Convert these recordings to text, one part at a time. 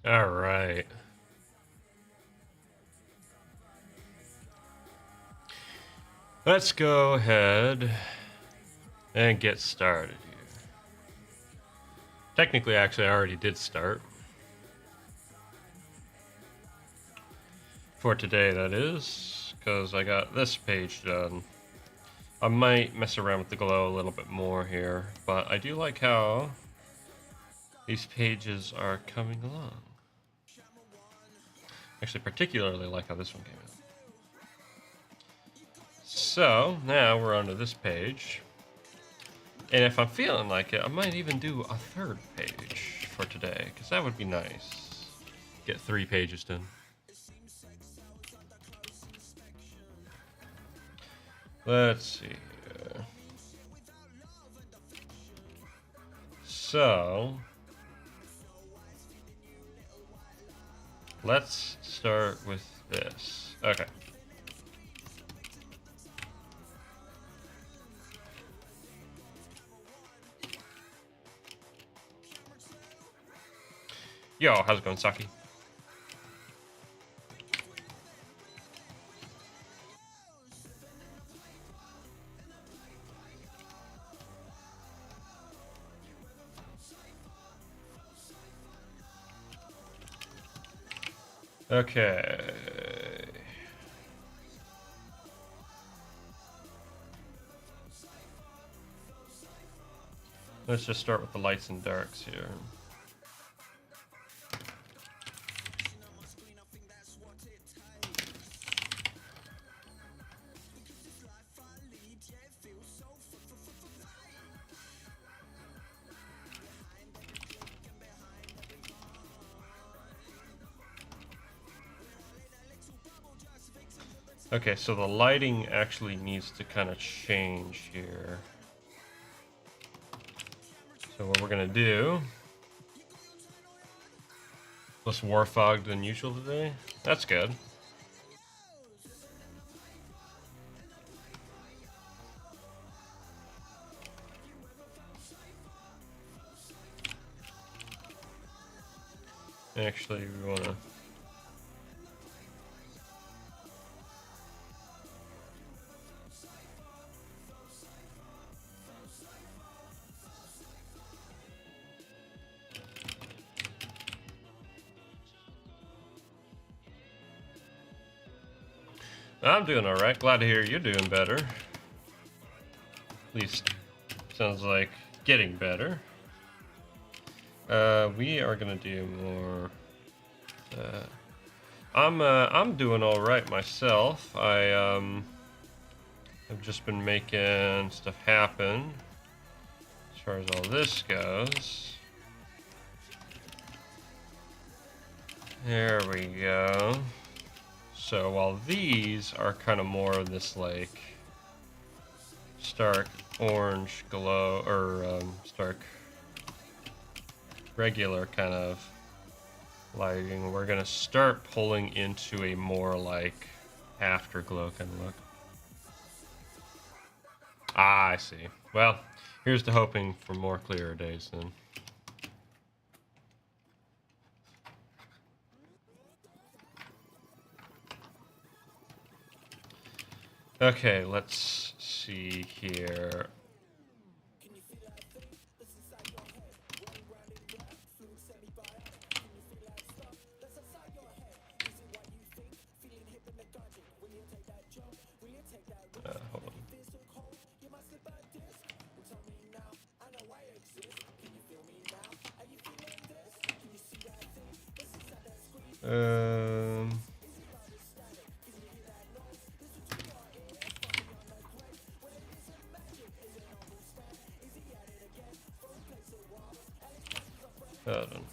All right. Let's go ahead and get started here. Technically, actually, I already did start. For today, that is, because I got this page done. I might mess around with the glow a little bit more here, but I do like how these pages are coming along. Actually, particularly like how this one came out. So, now we're onto this page. And if I'm feeling like it, I might even do a third page for today, because that would be nice. Get 3 pages done. Let's see here. So, let's start with this. Okay. Yo, how's it going, Saki? Okay. Let's just start with the lights and darks here. Okay, so the lighting actually needs to kind of change here. So what we're gonna do, less war fogged than usual today. That's good. Actually, we wanna. I'm doing all right. Glad to hear you're doing better. At least sounds like getting better. We are gonna do more. I'm doing all right myself. I've just been making stuff happen as far as all this goes. There we go. So while these are kind of more of this like stark orange glow or stark regular kind of lighting, we're gonna start pulling into a more like afterglow kind of look. Ah, I see. Well, here's to hoping for more clearer days then. Okay, let's see here. Hold on. Hold on.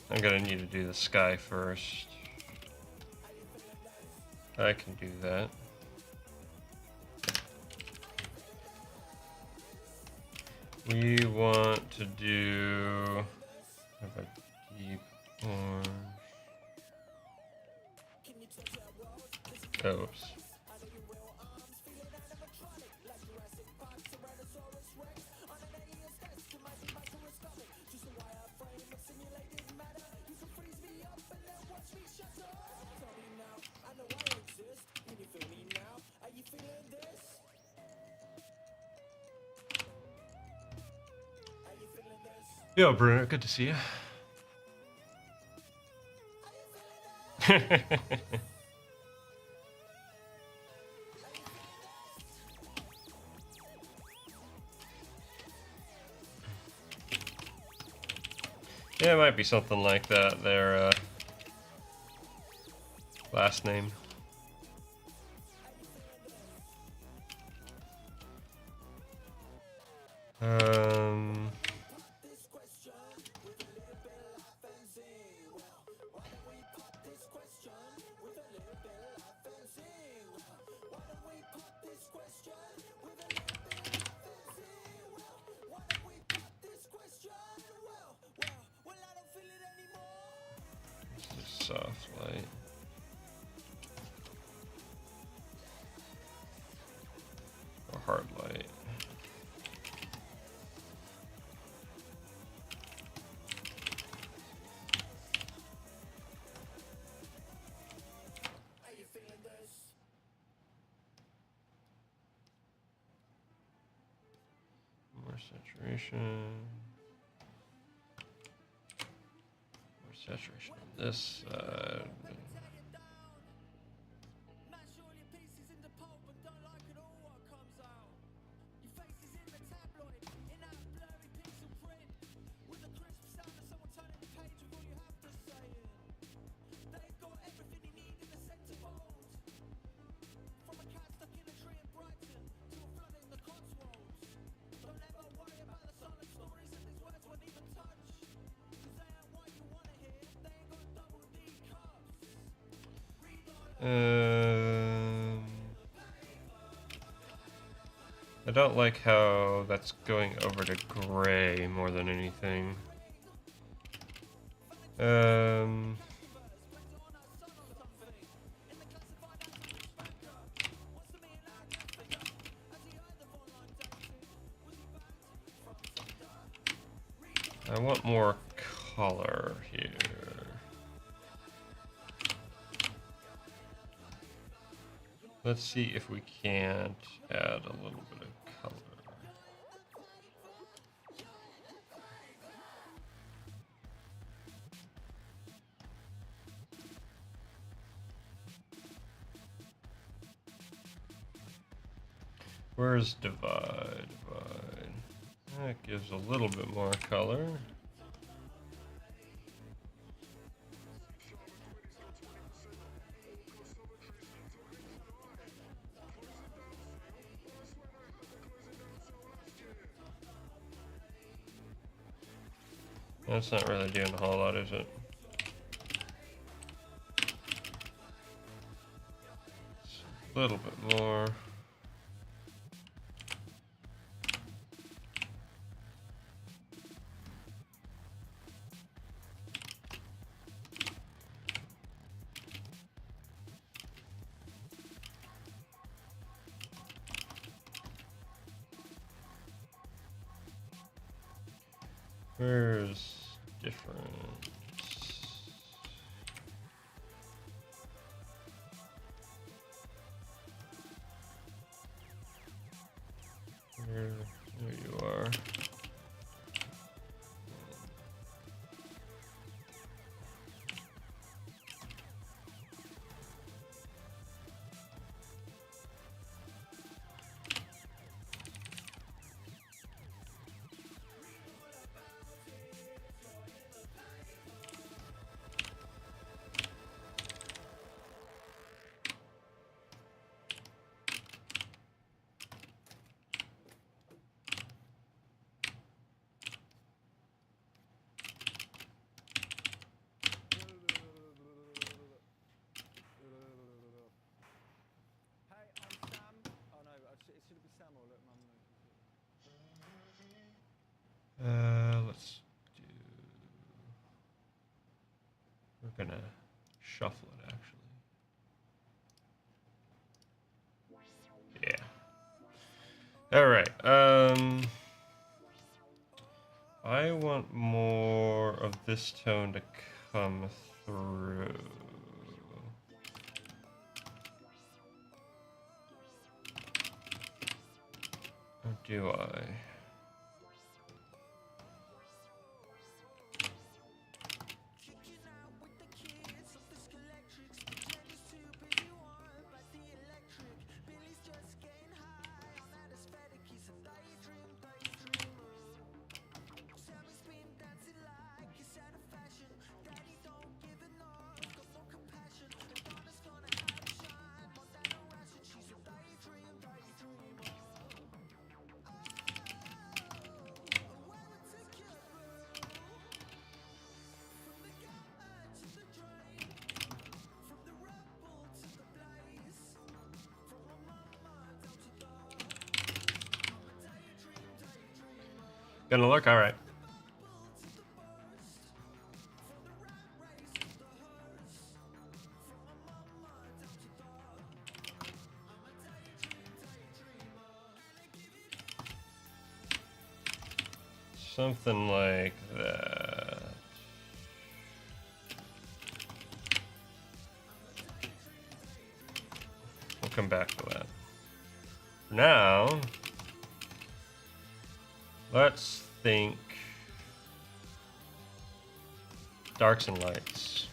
I'm gonna need to do the sky first. I can do that. We want to do have a deep orange. Oops. Yo, Bruno, good to see you. Yeah, it might be something like that, their last name. Um, soft light. Or hard light. More saturation. More saturation on this side. I don't like how that's going over to gray more than anything. I want more color here. Let's see if we can't add a little bit of color. Where's divide? Divide. That gives a little bit more color. That's not really doing a whole lot, is it? A little bit more. Where's difference? There you are. Let's do. We're gonna shuffle it actually. Yeah. All right. I want more of this tone to come through. Or do I? Gonna look? All right. Something like that. We'll come back to that. For now, let's think darks and lights.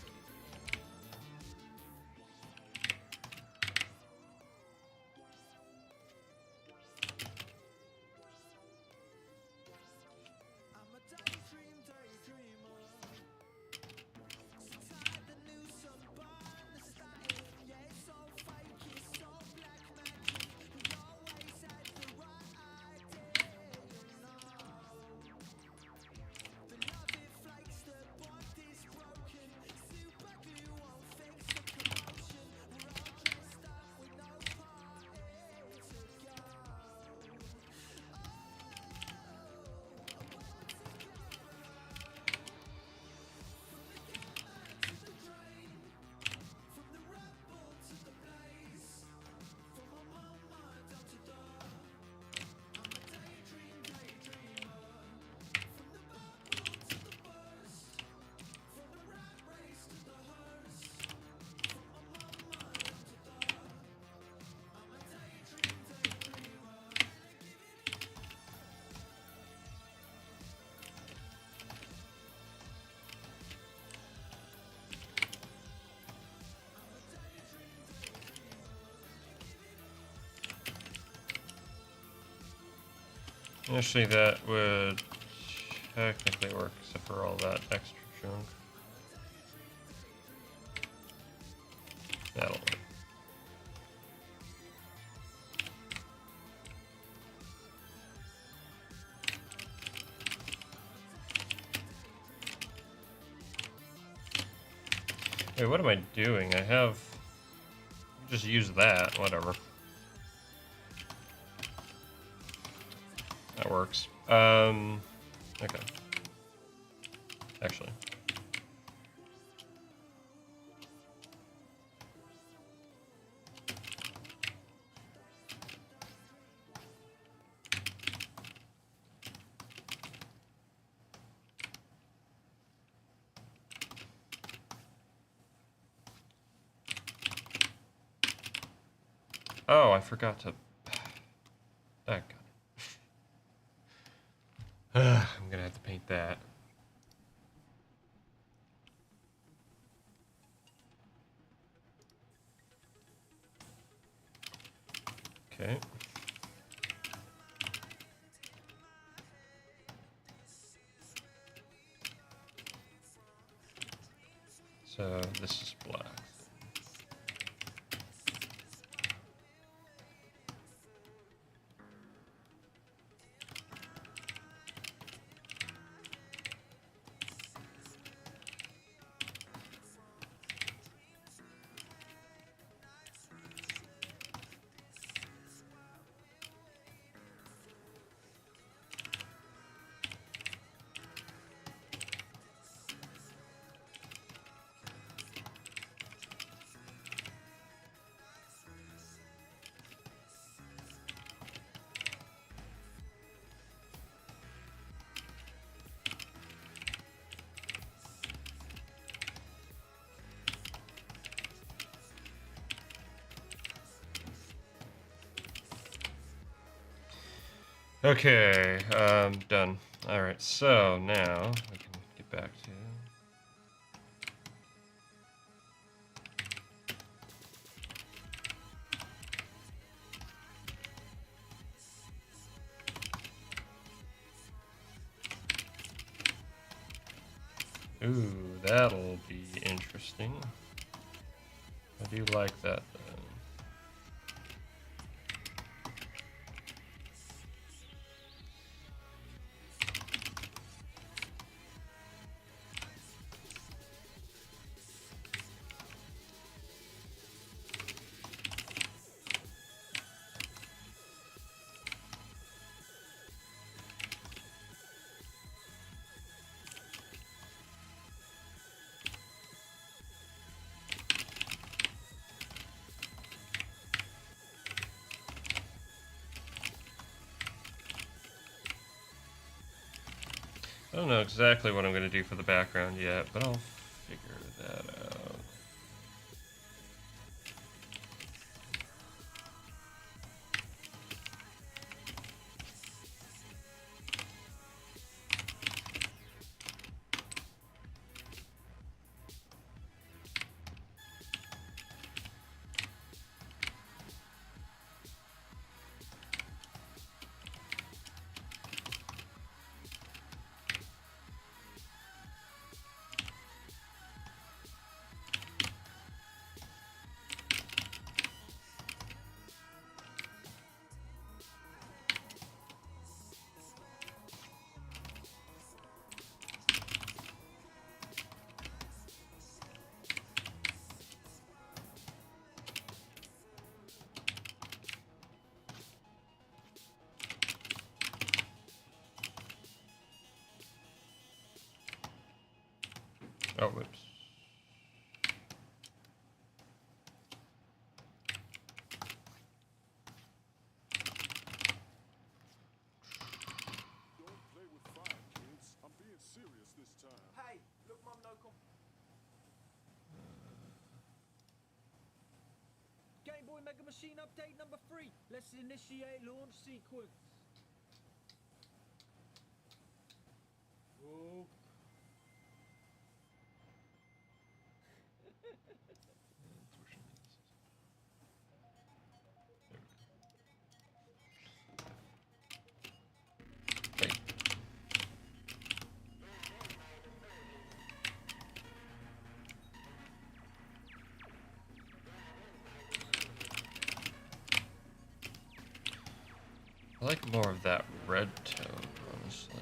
Actually, that would technically work, except for all that extra junk. That'll work. Wait, what am I doing? I have... Just use that, whatever. That works. Okay. Actually. Oh, I forgot to... That I'm gonna have to paint that. Okay. So this is black. Okay, done. Alright, so now we can get back to... Ooh, that'll be interesting. I do like that, though. I don't know exactly what I'm going to do for the background yet, but I'll figure that out. Oh, whoops. Don't play with fire, kids. I'm being serious this time. Hey, look, Mum, no Game Boy Mega Machine update number 3. Let's initiate launch sequence. Oh. I like more of that red tone, honestly.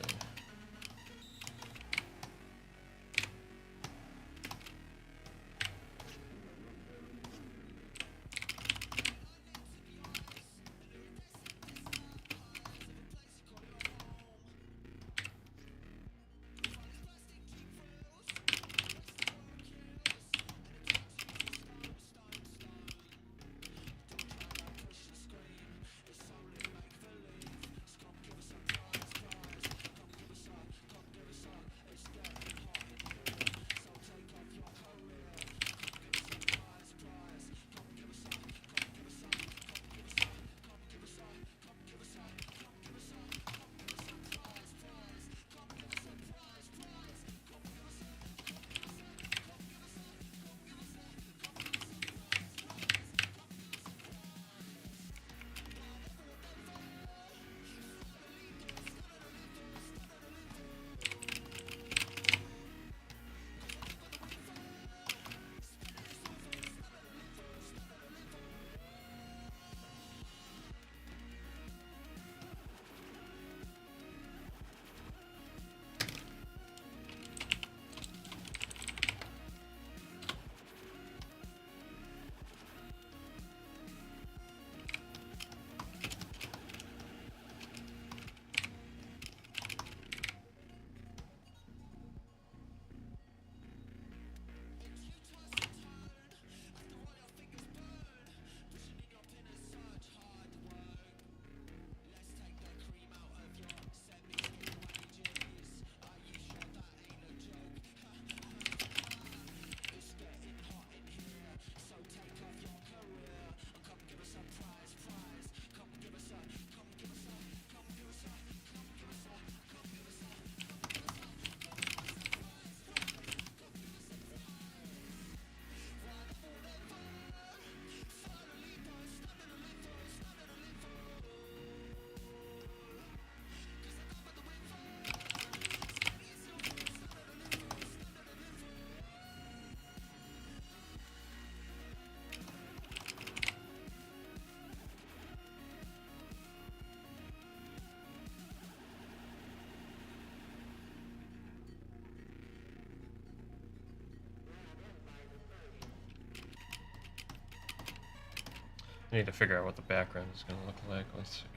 I need to figure out what the background is going to look like. 1 second.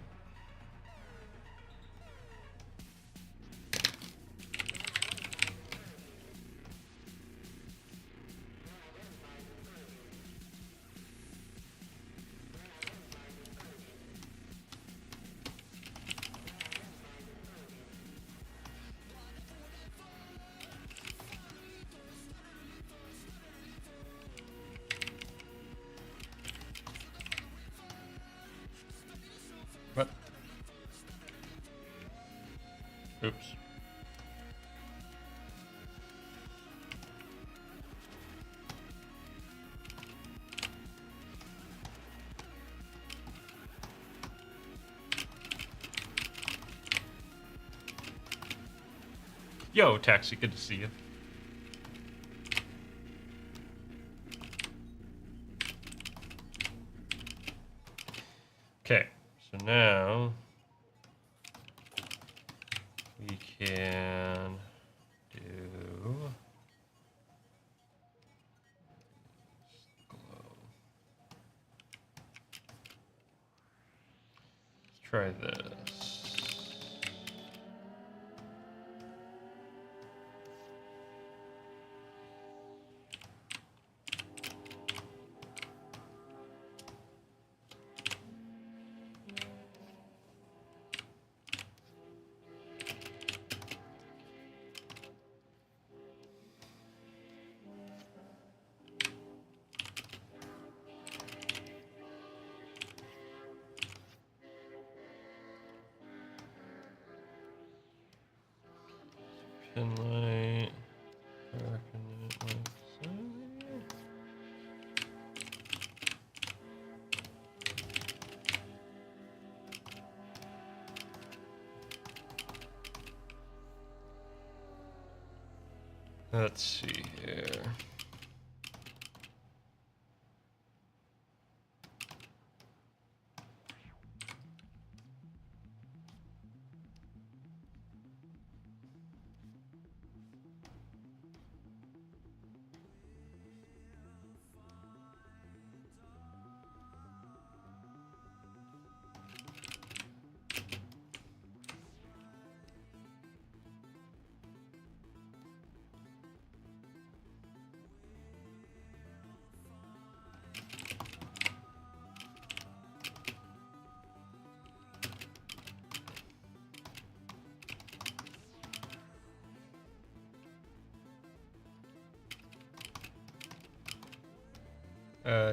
What? Oops. Yo, Taxi, good to see you. Okay, so now we can do glow. Let's try this. Pin light. Darken it like so. Let's see here.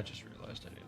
Just realized I need to.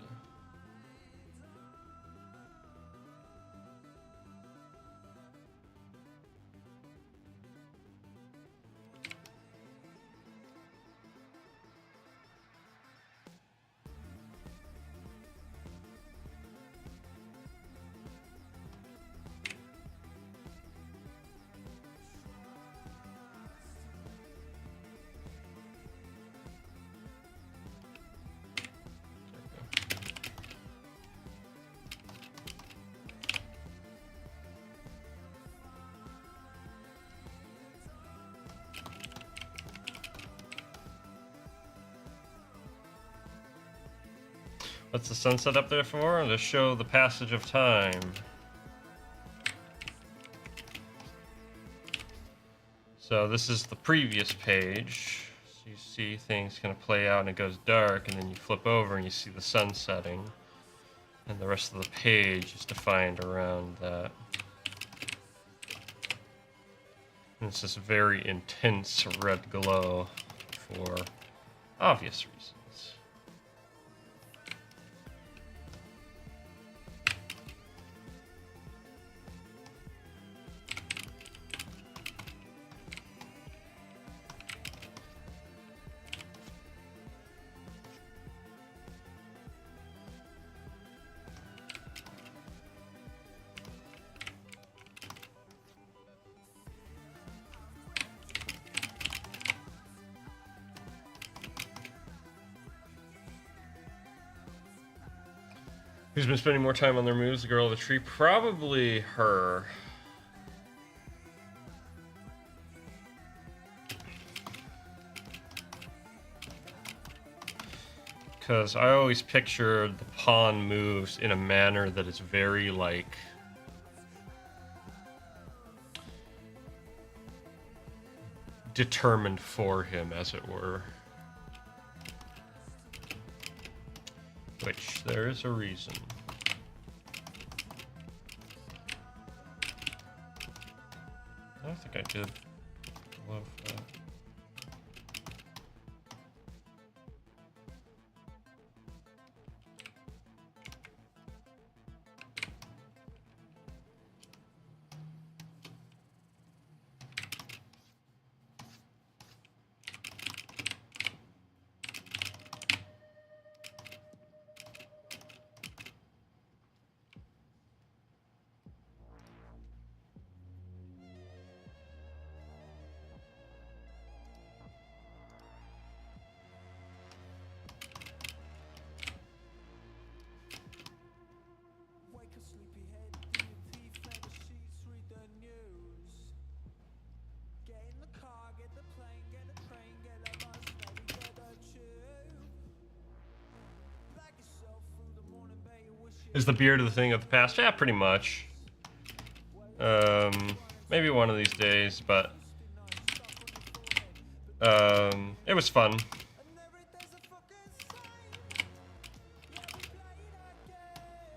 What's the sunset up there for? To show the passage of time. So this is the previous page. So you see things kind of play out and it goes dark, and then you flip over and you see the sun setting. And the rest of the page is defined around that. And it's this very intense red glow for obvious reasons. Who's been spending more time on their moves, the girl or the tree? Probably her. Because I always pictured the pawn moves in a manner that is very, like, determined for him, as it were. Which, there is a reason. I think I did love that. Wake a sleepyhead, DP, flare the sheets, read the news. Get in the car, get the plane, get the train, get a bus, maybe get a tube. Back yourself through the morning, bet your wishes. Is the beard of the thing of the past? Yeah, pretty much. Maybe one of these days, but it was fun. And every day's a fucking same. Yeah, we played a game.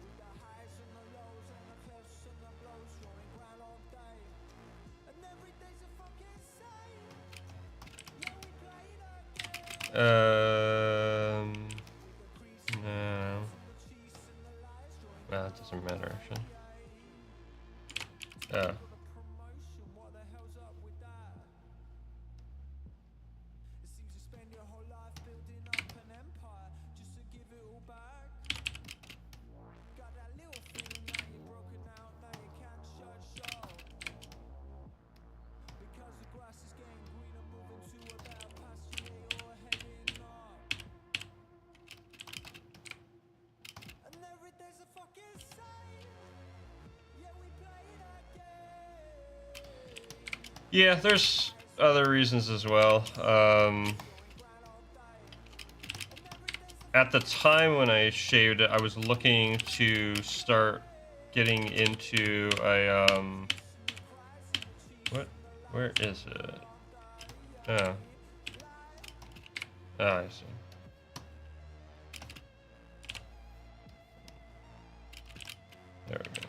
With the highs and the lows and the cliffs and the blows, rolling Groundhog Day. And every day's a fucking same. Yeah, we played a game. No. Well, it doesn't matter, actually. The promotion, what the hell's up with that? It seems you spend your whole life building up an empire just to give it all back. Got that little feeling that you're broken out, now you can't shut shop. Because the grass is getting greener, moving to a better pasture, yeah, you're heading up. And every day's a fucking same. Yeah, we played a game. Yeah, there's other reasons as well. At the time when I shaved it, I was looking to start getting into a, where is it? Oh. Oh, I see. There we go.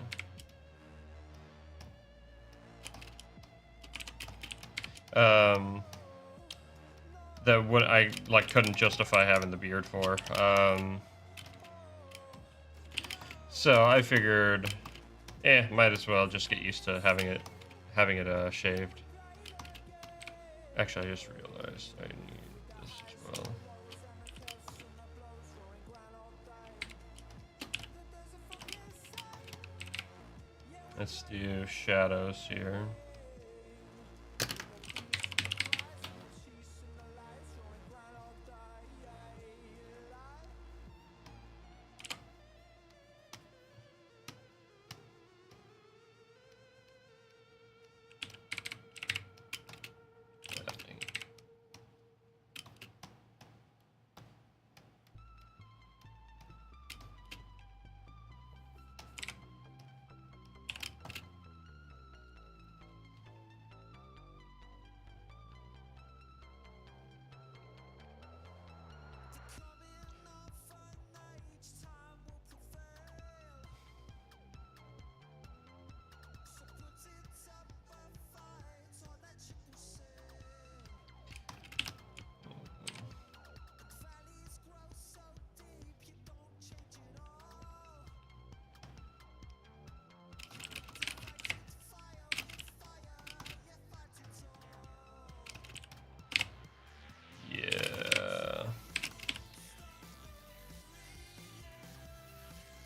That what I like couldn't justify having the beard for. So I figured, might as well just get used to having it shaved. Actually, I just realized I need this as well. Let's do shadows here.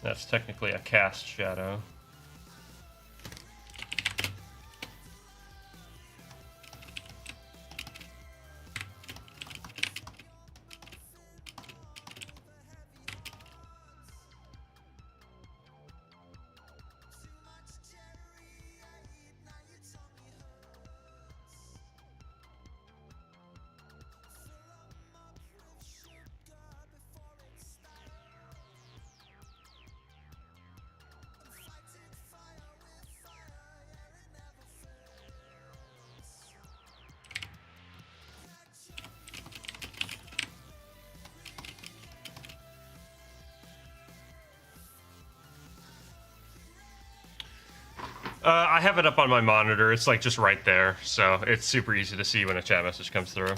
That's technically a cast shadow. I have it up on my monitor. It's like just right there, so it's super easy to see when a chat message comes through.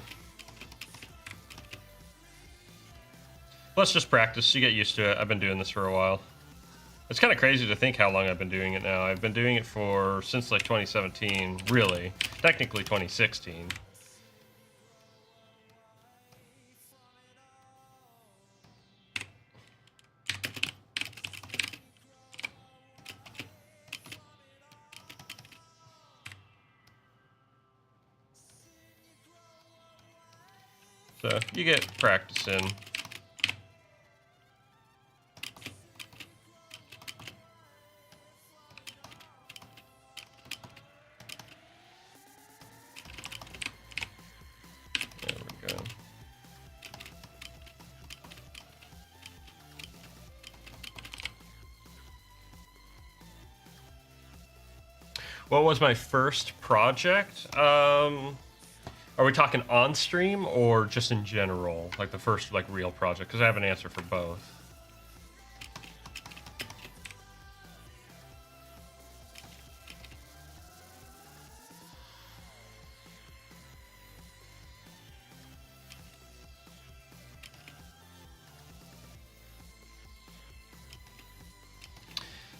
Let's just practice. You get used to it. I've been doing this for a while. It's kind of crazy to think how long I've been doing it now. I've been doing it for since like 2017, really. Technically 2016. So you get practice in. There we go. What was my first project? Are we talking on stream or just in general? Like the first like real project? Because I have an answer for both.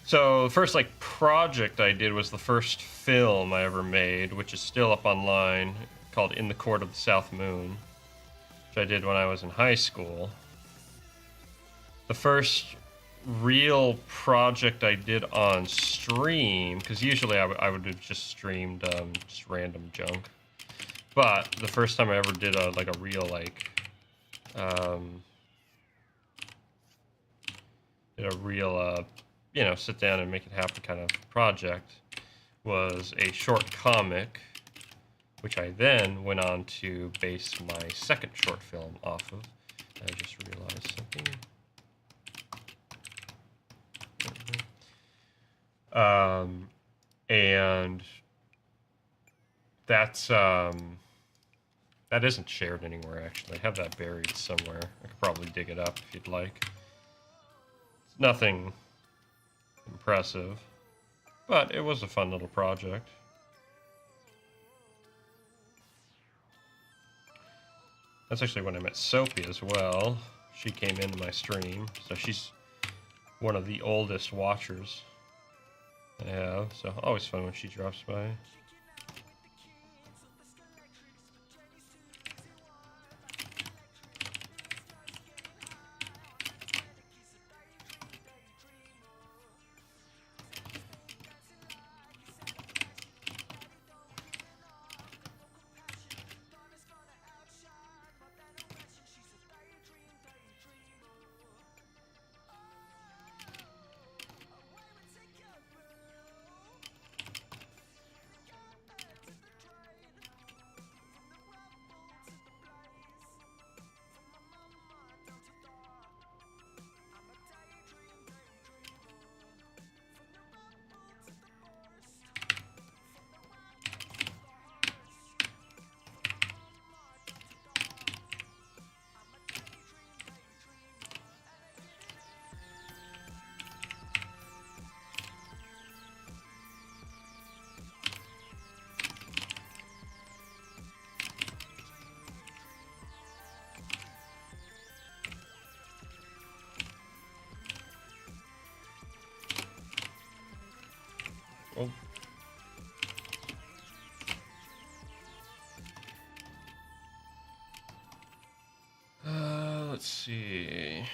So the first like project I did was the first film I ever made, which is still up online, called In the Court of the South Moon, which I did when I was in high school. The first real project I did on stream, because usually I would have just streamed just random junk. But the first time I ever did a real sit down and make it happen kind of project was a short comic, which I then went on to base my second short film off of. I just realized something. And that's that isn't shared anywhere actually. I have that buried somewhere. I could probably dig it up if you'd like. It's nothing impressive, but it was a fun little project. That's actually when I met Sophie as well. She came into my stream, so she's one of the oldest watchers I have, so always fun when she drops by. Oh. Let's see.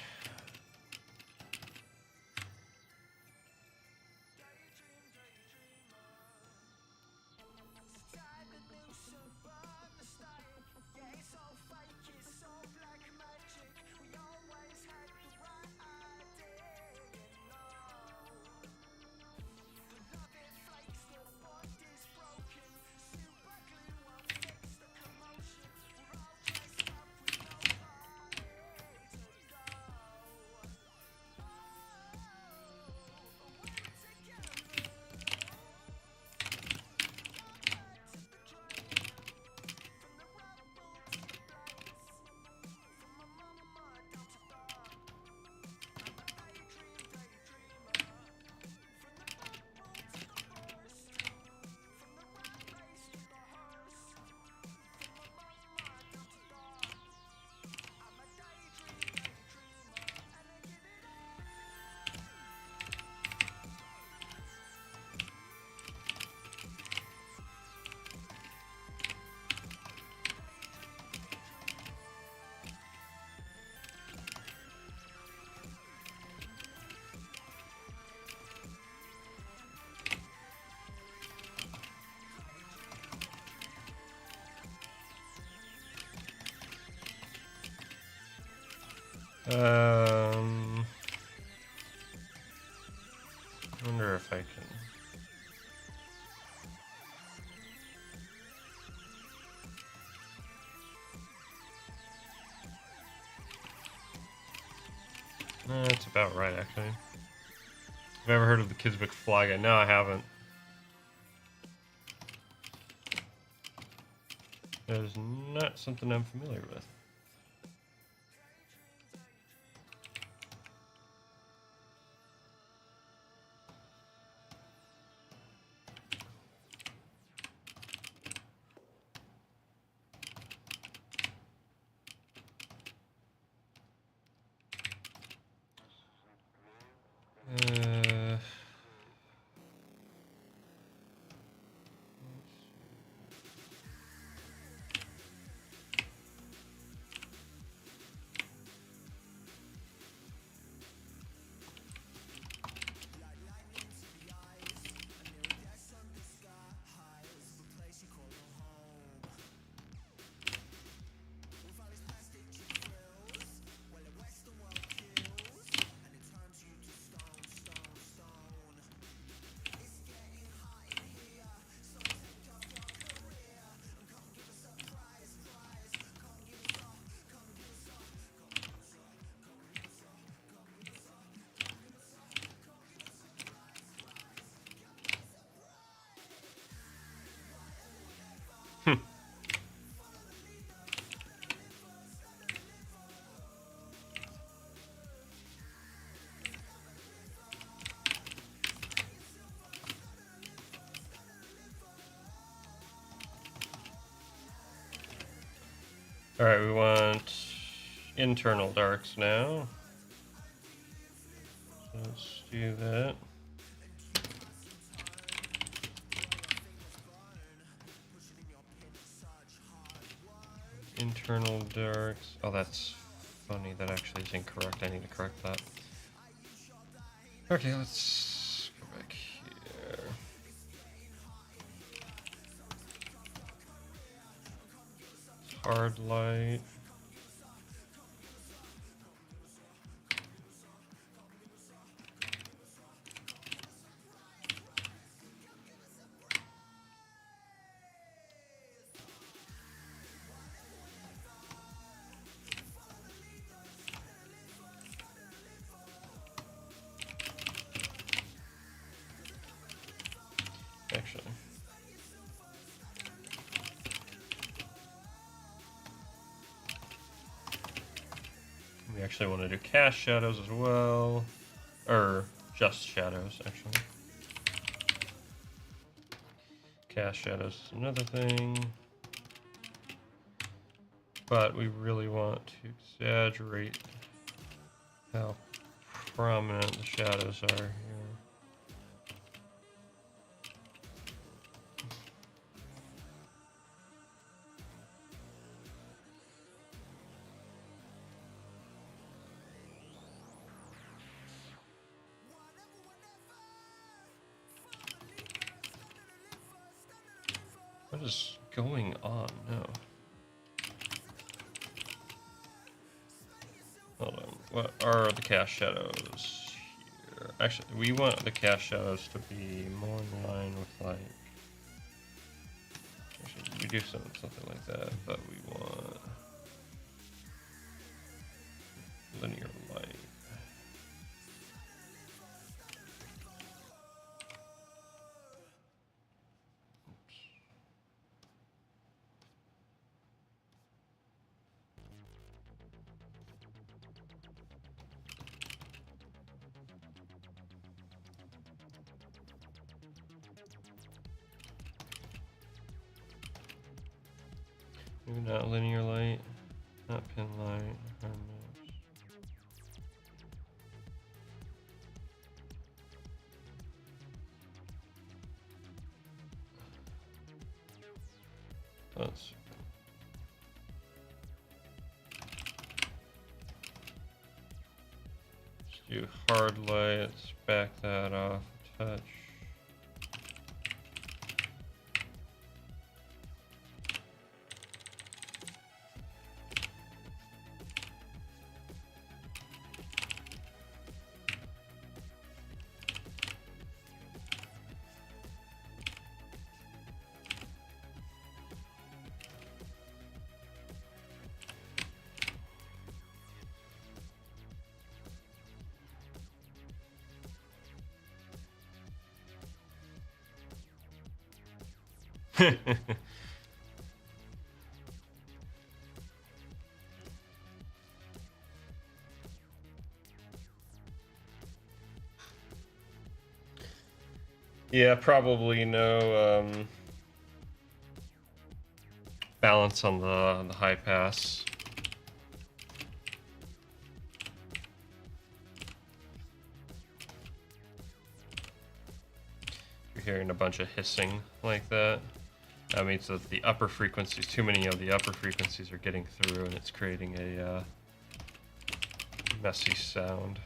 I wonder if I can. That's about right, actually. Have you ever heard of the Kids Book Fly Guy? No, I haven't. That is not something I'm familiar with. Uh, Alright, we want internal darks now. So let's do that. Internal darks. Oh, that's funny. That actually is incorrect. I need to correct that. Okay, let's go back here. Hard light. Actually. We actually want to do cast shadows as well. Or just shadows, actually. Cast shadows is another thing. But we really want to exaggerate how prominent the shadows are here. What is going on? No. Hold on. What are the cast shadows here? Actually, we want the cast shadows to be more in line with like. Actually, we do something like that, but we want linear light. Maybe not linear light, not pin light. Let's do hard light. Let's back that off a touch. Yeah, probably no balance on the high pass. You're hearing a bunch of hissing like that. That means that the upper frequencies, too many of the upper frequencies are getting through, and it's creating a messy sound.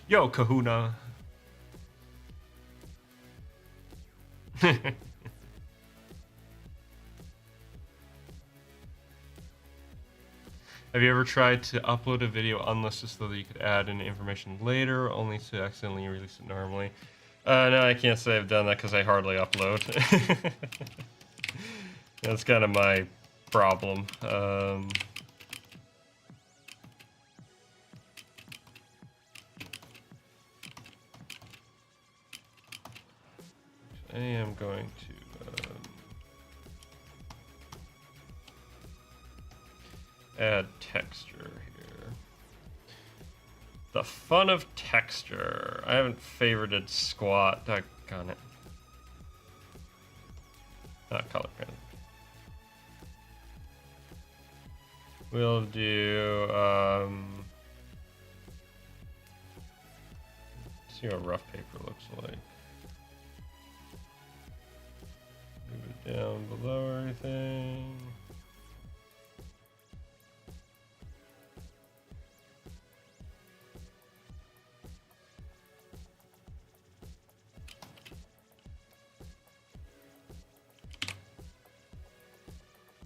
Yo, Kahuna. Have you ever tried to upload a video unlisted so that you could add in information later, only to accidentally release it normally? No, I can't say I've done that because I hardly upload. That's kind of my problem. I am going to add texture here. The fun of texture. I haven't favorited squat. Doggone it. Not color graded. We'll do see what rough paper looks like. Move it down below everything.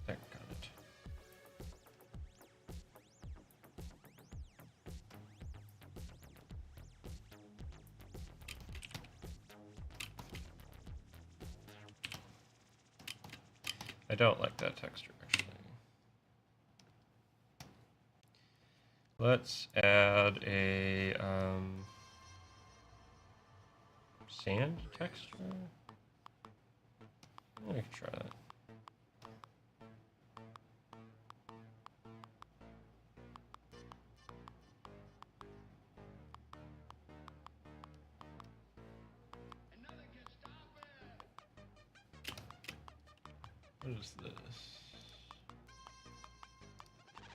There, got it. I don't like that texture, actually. Let's add a sand texture. I can try that. What is this?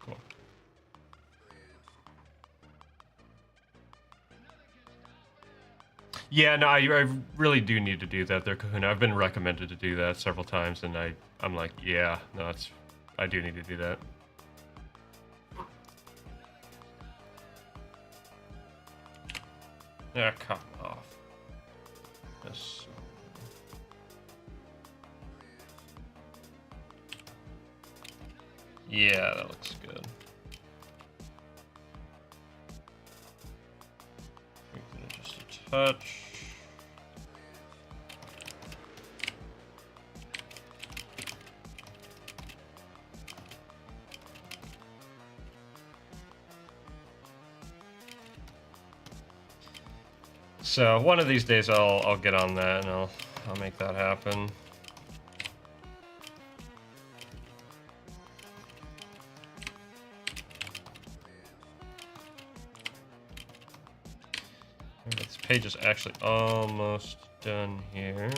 Cool. Yeah, no, I really do need to do that there, Kahuna. I've been recommended to do that several times, and I'm like, yeah, no, I do need to do that. Yeah, come off. Yes. Yeah, that looks good. Strengthen it just a touch. So one of these days I'll get on that and I'll make that happen. This page is actually almost done here.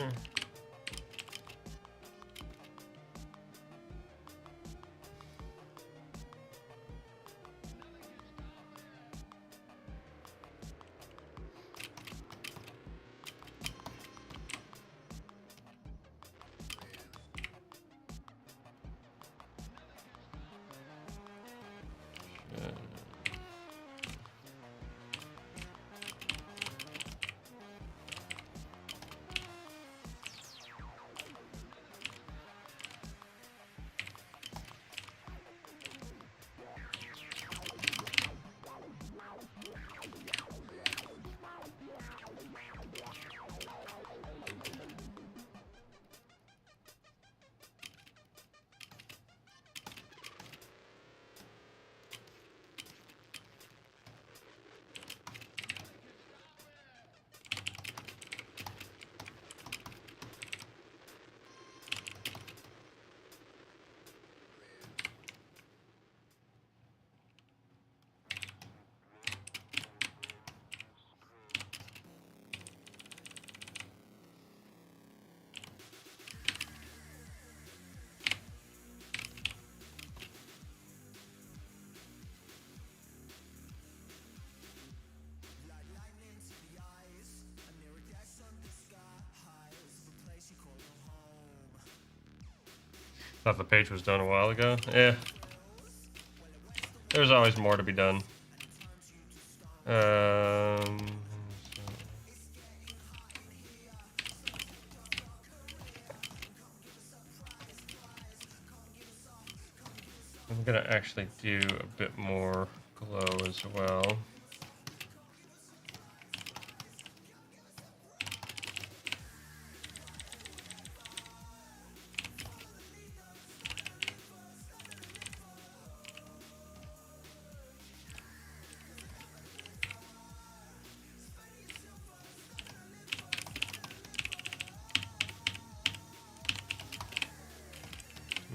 Thought the page was done a while ago. Yeah. There's always more to be done. Um, I'm gonna actually do a bit more glow as well.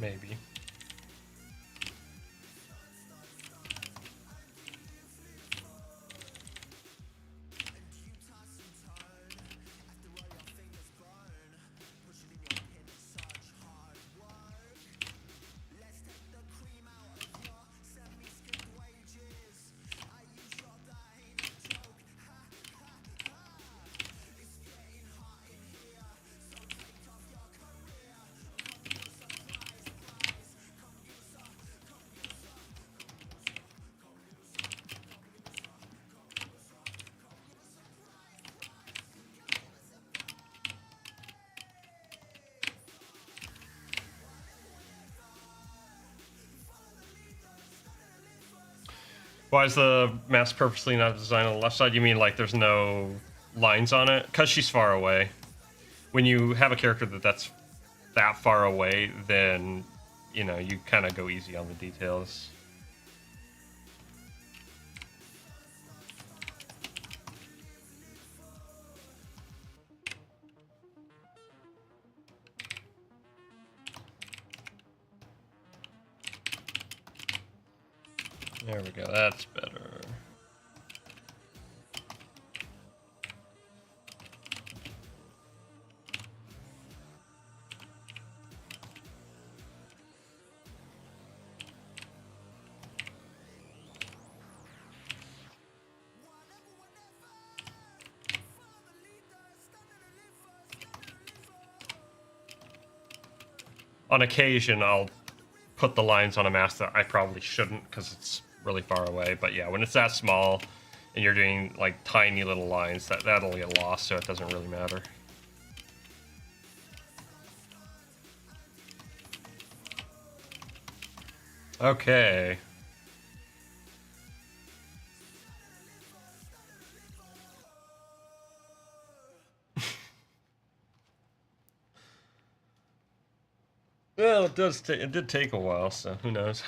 Maybe. Why is the mask purposely not designed on the left side? You mean like there's no lines on it? Because she's far away. When you have a character that's that far away, then, you know, you kind of go easy on the details. There we go, that's better. On occasion, I'll put the lines on a mask that I probably shouldn't because it's really far away. But yeah, when it's that small and you're doing like tiny little lines, that'll get lost, so it doesn't really matter. Okay. Well, it did take a while, so who knows.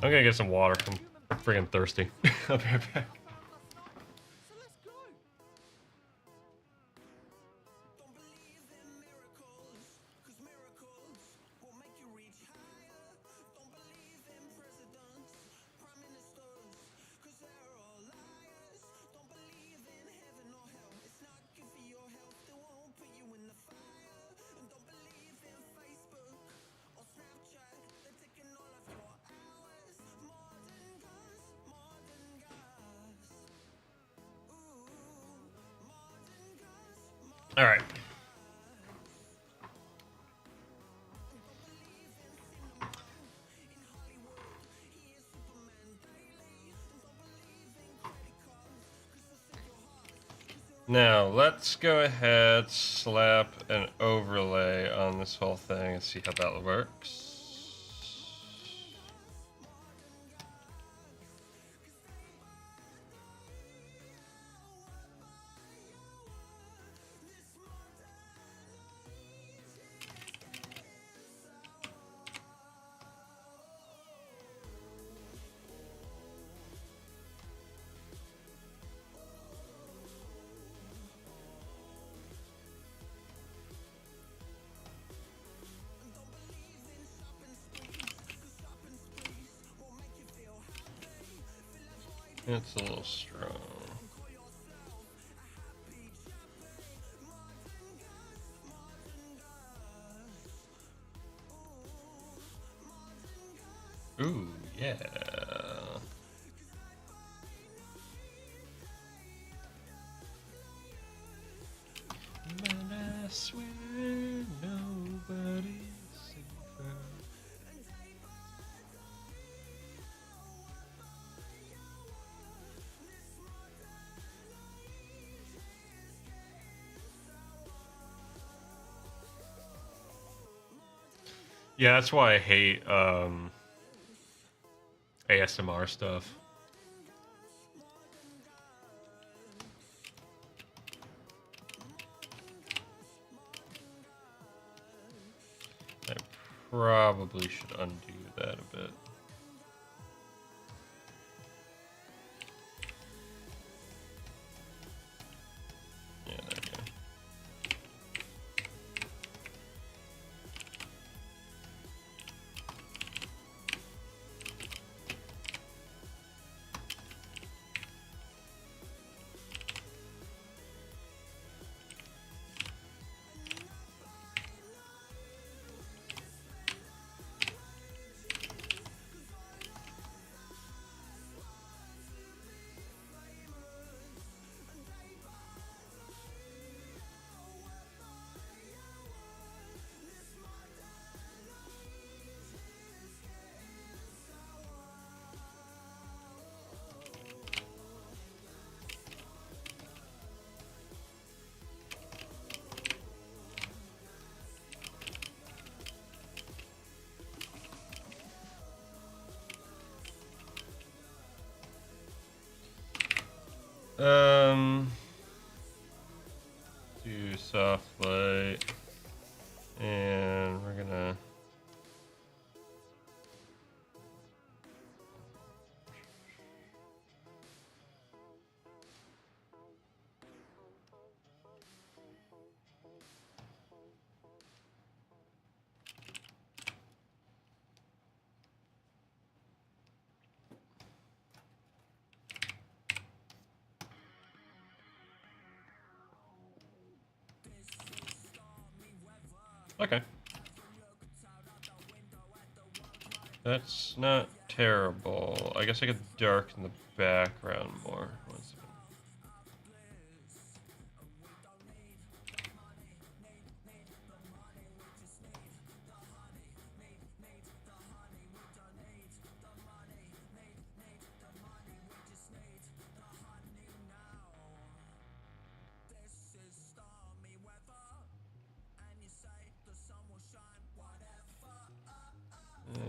I'm gonna get some water. I'm friggin' thirsty. I'll be right back. All right. Now, let's go ahead, slap an overlay on this whole thing and see how that works. It's a little strong. Ooh, yeah. swear nobody's safer. Yeah, that's why I hate ASMR stuff. I probably should undo that a bit. Yeah, there we go. Do soft light, and we're gonna okay. That's not terrible. I guess I could darken the background more. One second.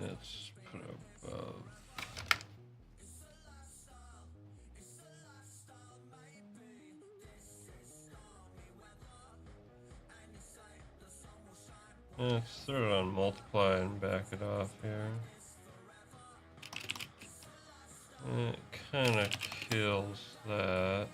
Let's put above. Let's throw it on multiply and back it off here. It kind of kills that.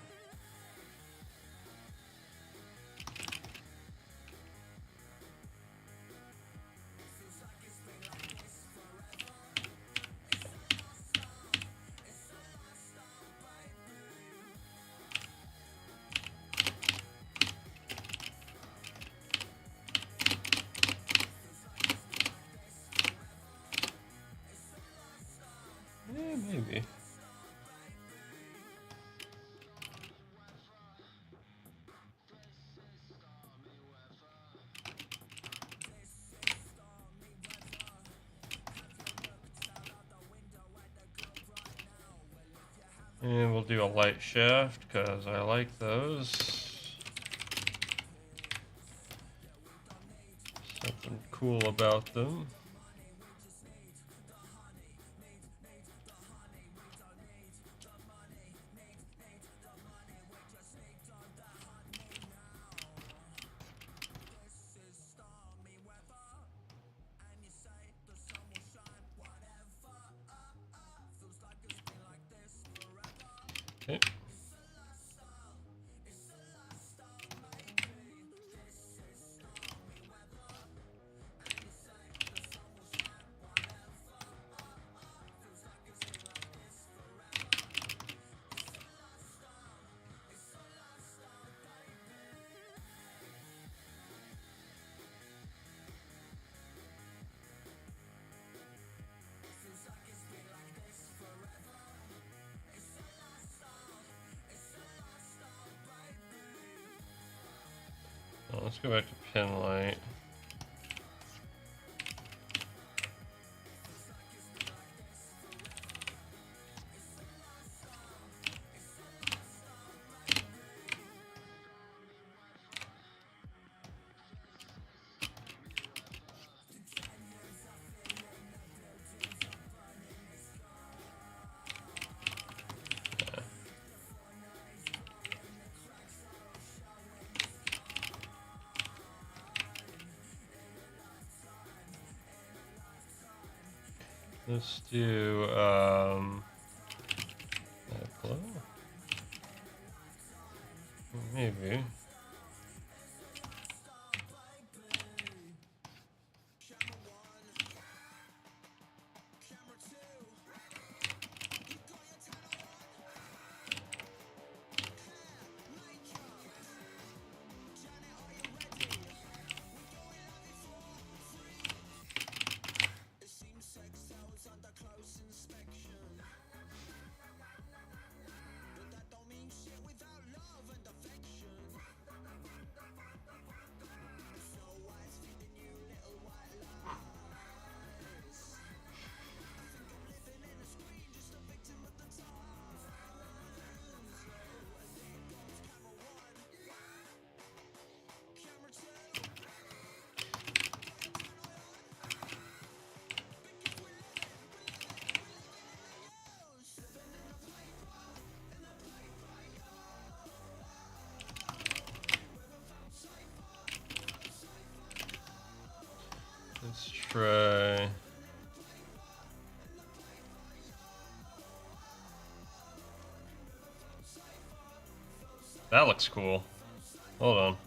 Yeah, maybe. And we'll do a light shaft because I like those. Something cool about them. Okay. Let's go back to pin light. Let's do glow? Maybe. Let's try. That looks cool. Hold on.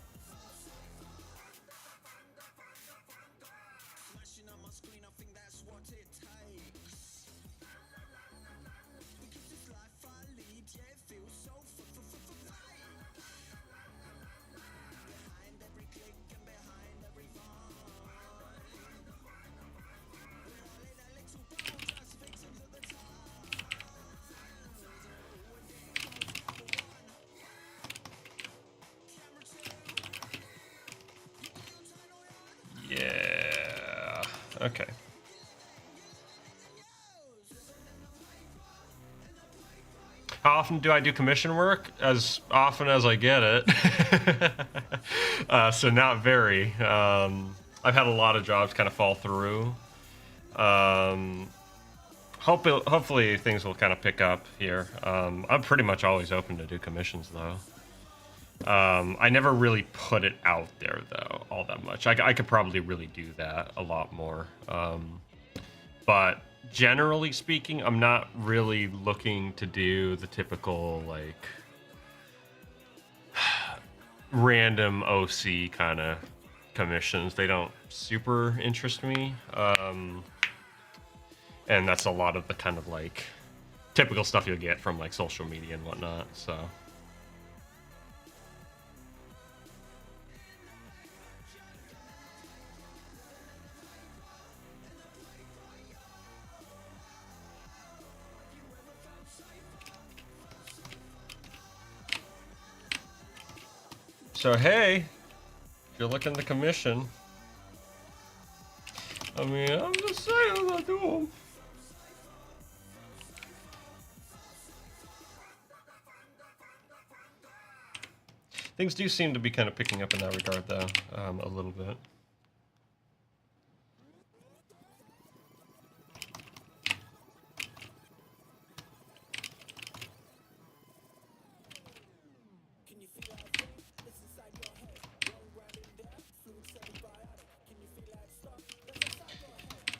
Yeah. Okay. How often do I do commission work? As often as I get it. So not very. I've had a lot of jobs kind of fall through. Hopefully things will kind of pick up here. I'm pretty much always open to do commissions though. I never really put it out there though all that much. I could probably really do that a lot more. But generally speaking, I'm not really looking to do the typical like random OC kind of commissions. They don't super interest me. And that's a lot of the kind of like typical stuff you'll get from like social media and whatnot. So hey, if you're looking to commission, I mean, I'm just saying I do them. Things do seem to be kind of picking up in that regard, though, a little bit.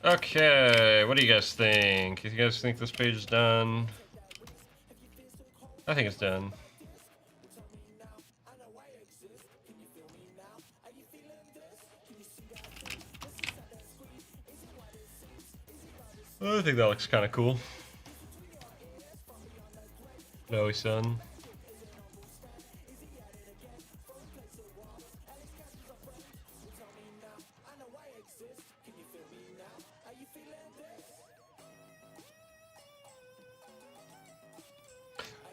Okay, what do you guys think? Do you guys think this page is done? I think it's done. I think that looks kind of cool. No, son.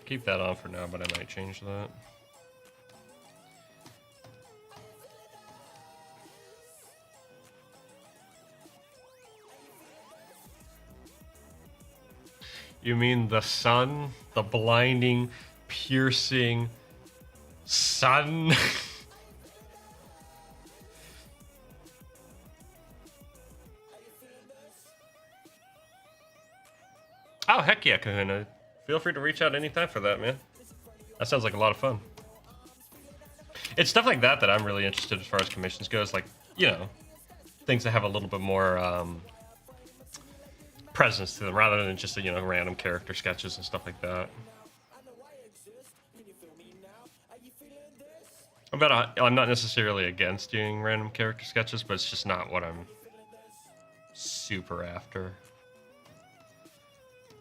Keep that on for now, but I might change that. You mean the sun? The blinding, piercing sun? Oh, heck yeah, Kahuna. Feel free to reach out anytime for that, man. That sounds like a lot of fun. It's stuff like that that I'm really interested as far as commissions goes. Like, you know, things that have a little bit more presence to them rather than just, you know, random character sketches and stuff like that. I'm not necessarily against doing random character sketches, but it's just not what I'm super after.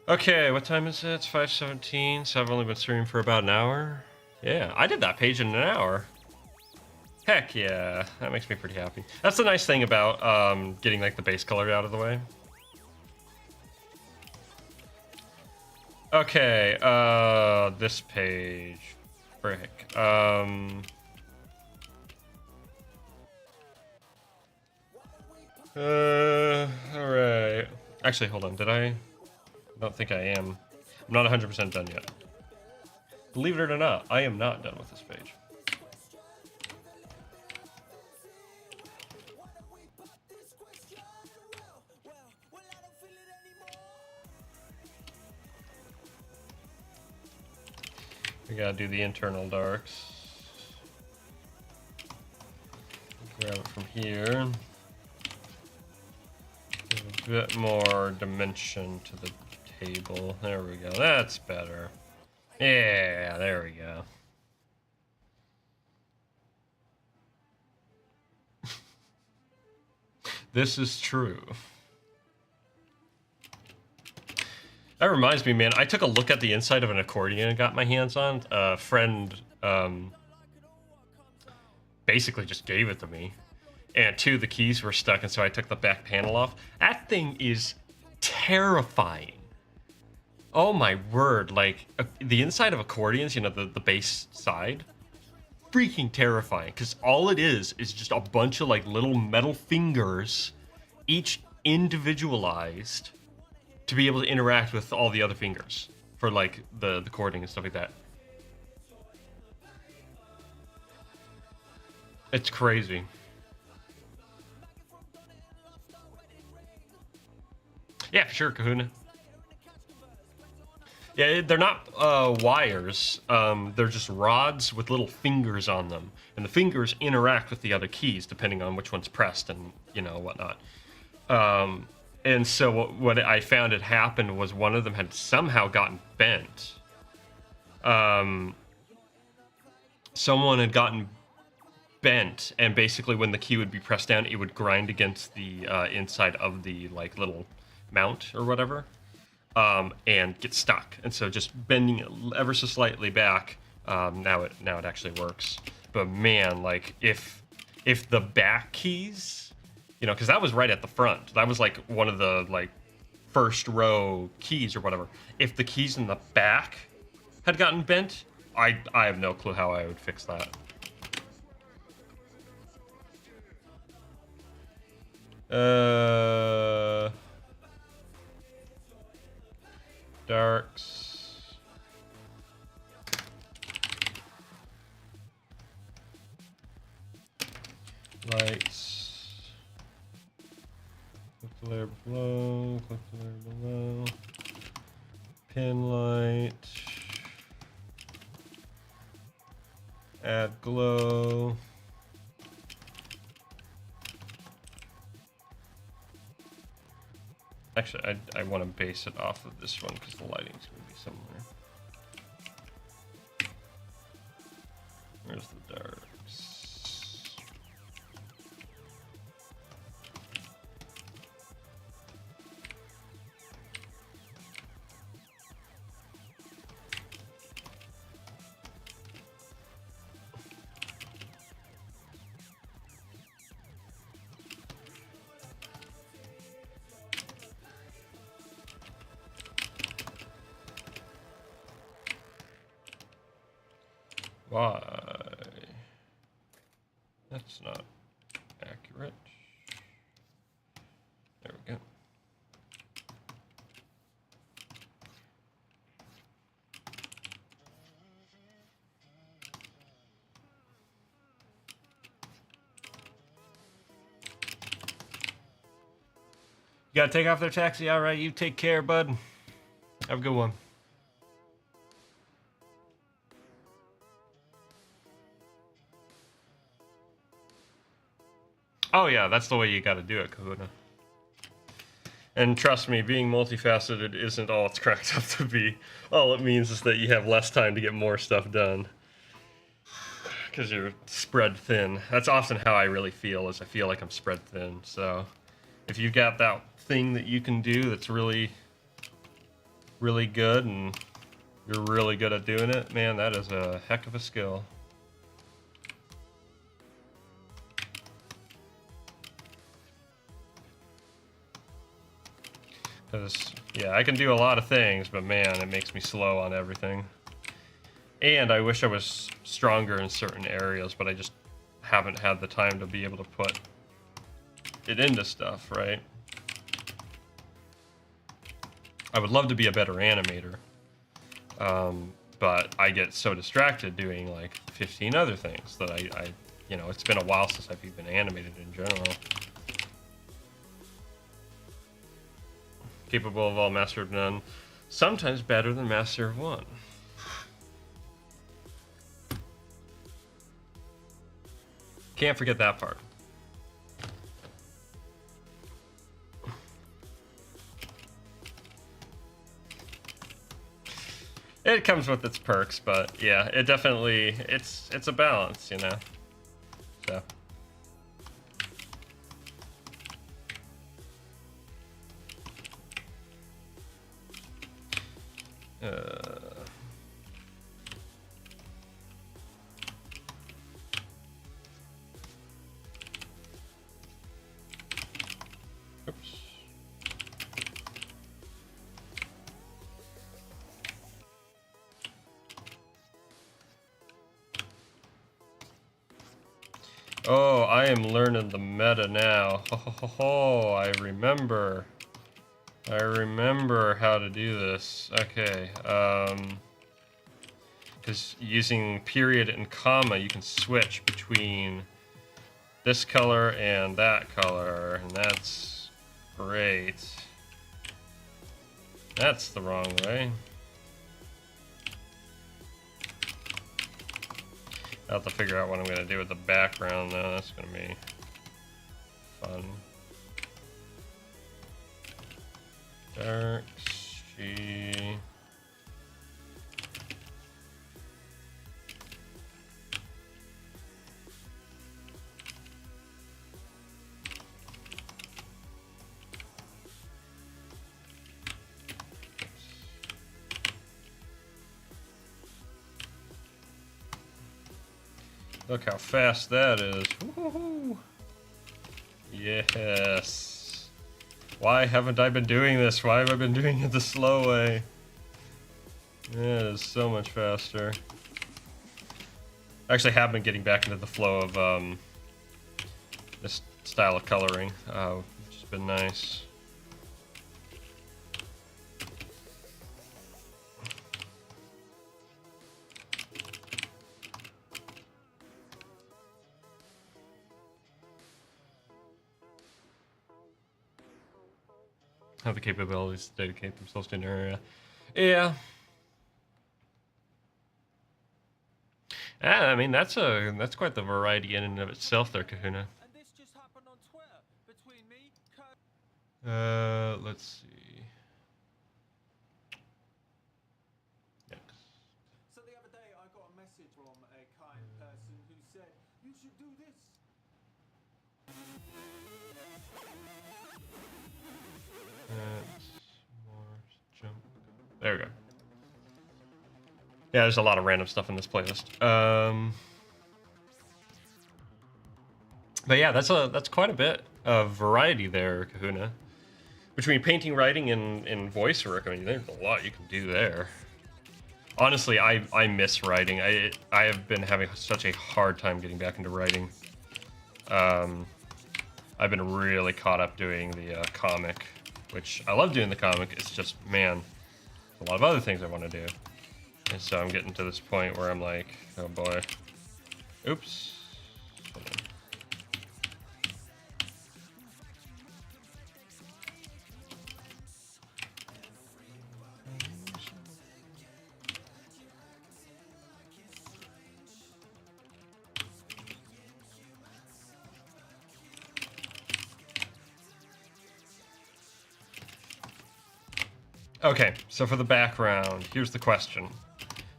Okay, what time is it? It's 5:17, so I've only been streaming for about an hour. Yeah, I did that page in an hour. Heck yeah, that makes me pretty happy. That's the nice thing about getting like the base color out of the way. Okay, this page. Frick. Alright. Actually, hold on, did I don't think I am. I'm not 100% done yet. Believe it or not, I am not done with this page. We gotta do the internal darks. Grab it from here. Give a bit more dimension to the table. There we go. That's better. Yeah, there we go. This is true. That reminds me, man, I took a look at the inside of an accordion and got my hands on. A friend basically just gave it to me. And two of the keys were stuck, and so I took the back panel off. That thing is terrifying. Oh my word, like, the inside of accordions, you know, the bass side, freaking terrifying, because all it is just a bunch of, like, little metal fingers, each individualized, to be able to interact with all the other fingers for, like, the chording and stuff like that. It's crazy. Yeah, for sure, Kahuna. Yeah, they're not wires. They're just rods with little fingers on them, and the fingers interact with the other keys depending on which one's pressed and, you know, whatnot. And so what I found had happened was one of them had somehow gotten bent. Someone had gotten bent, and basically when the key would be pressed down, it would grind against the inside of the, like, little mount or whatever. And get stuck, and so just bending it ever so slightly back, now it actually works. But man, like, if the back keys, you know, because that was right at the front, that was like one of the, like, first row keys or whatever. If the keys in the back had gotten bent, I have no clue how I would fix that. Darks. Lights. Click the layer below. Click the layer below. Pin light. Add glow. Actually, I want to base it off of this one because the lighting's going to be similar. Where's the darks? Why? That's not accurate. There we go. You gotta take off their taxi. All right, you take care, bud. Have a good one. Oh yeah, that's the way you gotta do it, Kahuna. And trust me, being multifaceted isn't all it's cracked up to be. All it means is that you have less time to get more stuff done. Because you're spread thin. That's often how I really feel, is I feel like I'm spread thin. So if you've got that thing that you can do that's really, really good and you're really good at doing it, man, that is a heck of a skill. Because, yeah, I can do a lot of things, but man, it makes me slow on everything. And I wish I was stronger in certain areas, but I just haven't had the time to be able to put it into stuff, right? I would love to be a better animator, but I get so distracted doing like 15 other things that I, you know, it's been a while since I've even animated in general. Capable of all, master of none. Sometimes better than master of one. Can't forget that part. It comes with its perks, but yeah, it definitely, it's a balance, you know. So. Oops. Oh, I am learning the meta now. Ho, ho, ho, ho. I remember how to do this. Okay. Because using period and comma, you can switch between this color and that color, and that's great. That's the wrong way. I'll have to figure out what I'm going to do with the background, though. That's going to be fun. Dark, G. Look how fast that is. Woo-hoo-hoo. Yes. Why haven't I been doing this? Why have I been doing it the slow way? It is so much faster. I actually have been getting back into the flow of this style of coloring, which has been nice. Have the capabilities to dedicate themselves to an area. Yeah. I mean, that's quite the variety in and of itself there, Kahuna. And this just happened on Twitter between me, Let's see. Next. So the other day I got a message from a kind person who said, you should do this. Jump. There we go. Yeah, there's a lot of random stuff in this playlist. But yeah, that's quite a bit of variety there, Kahuna. Between painting, writing, and voice work, I mean, there's a lot you can do there. Honestly, I miss writing. I have been having such a hard time getting back into writing. I've been really caught up doing the comic, which I love doing the comic. It's just, man, a lot of other things I want to do. And so I'm getting to this point where I'm like, oh boy. Oops. Okay, so for the background, here's the question.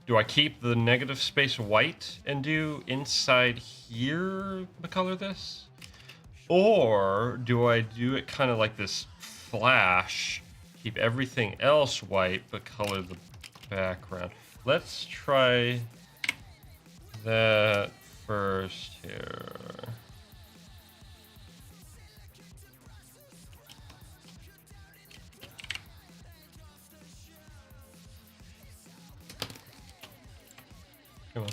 Do I keep the negative space white and do inside here the color this? Or do I do it kind of like this flash, keep everything else white, but color the background? Let's try that first here. Come on.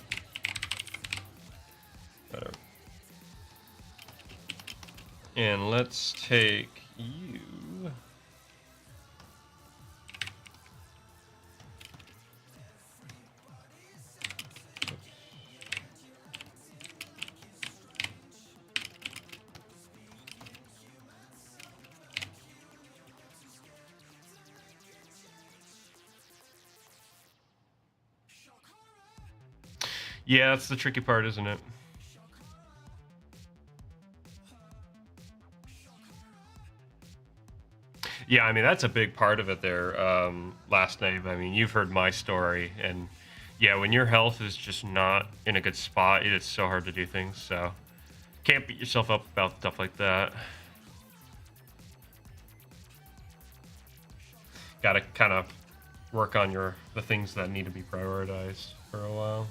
Better. And let's take you. Yeah, that's the tricky part, isn't it? Yeah, I mean, that's a big part of it there. Last night, I mean, you've heard my story, and yeah, when your health is just not in a good spot, it is so hard to do things, so can't beat yourself up about stuff like that. Gotta kind of work on the things that need to be prioritized for a while.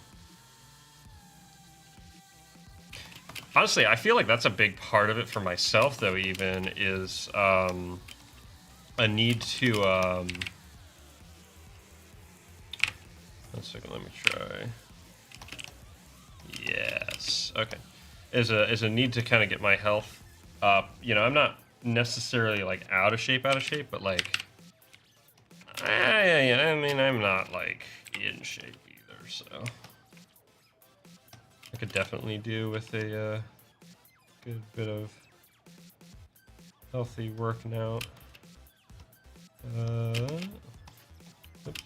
Honestly, I feel like that's a big part of it for myself, though, even, is a need to... one second, let me try. Yes, okay. Is a need to kind of get my health up. You know, I'm not necessarily, like, out of shape, but, like... I mean, I'm not, like, in shape either, so... I could definitely do with a good bit of healthy working out. Oops.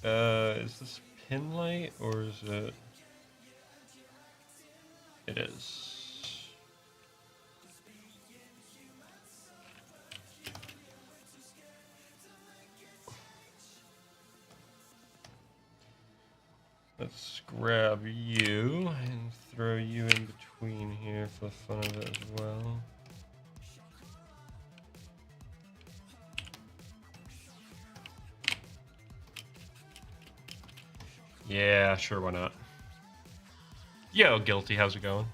Is this pin light or is it? It is. Let's grab you and throw you in between here for the fun of it as well. Yeah, sure, why not? Yo, Guilty, how's it going?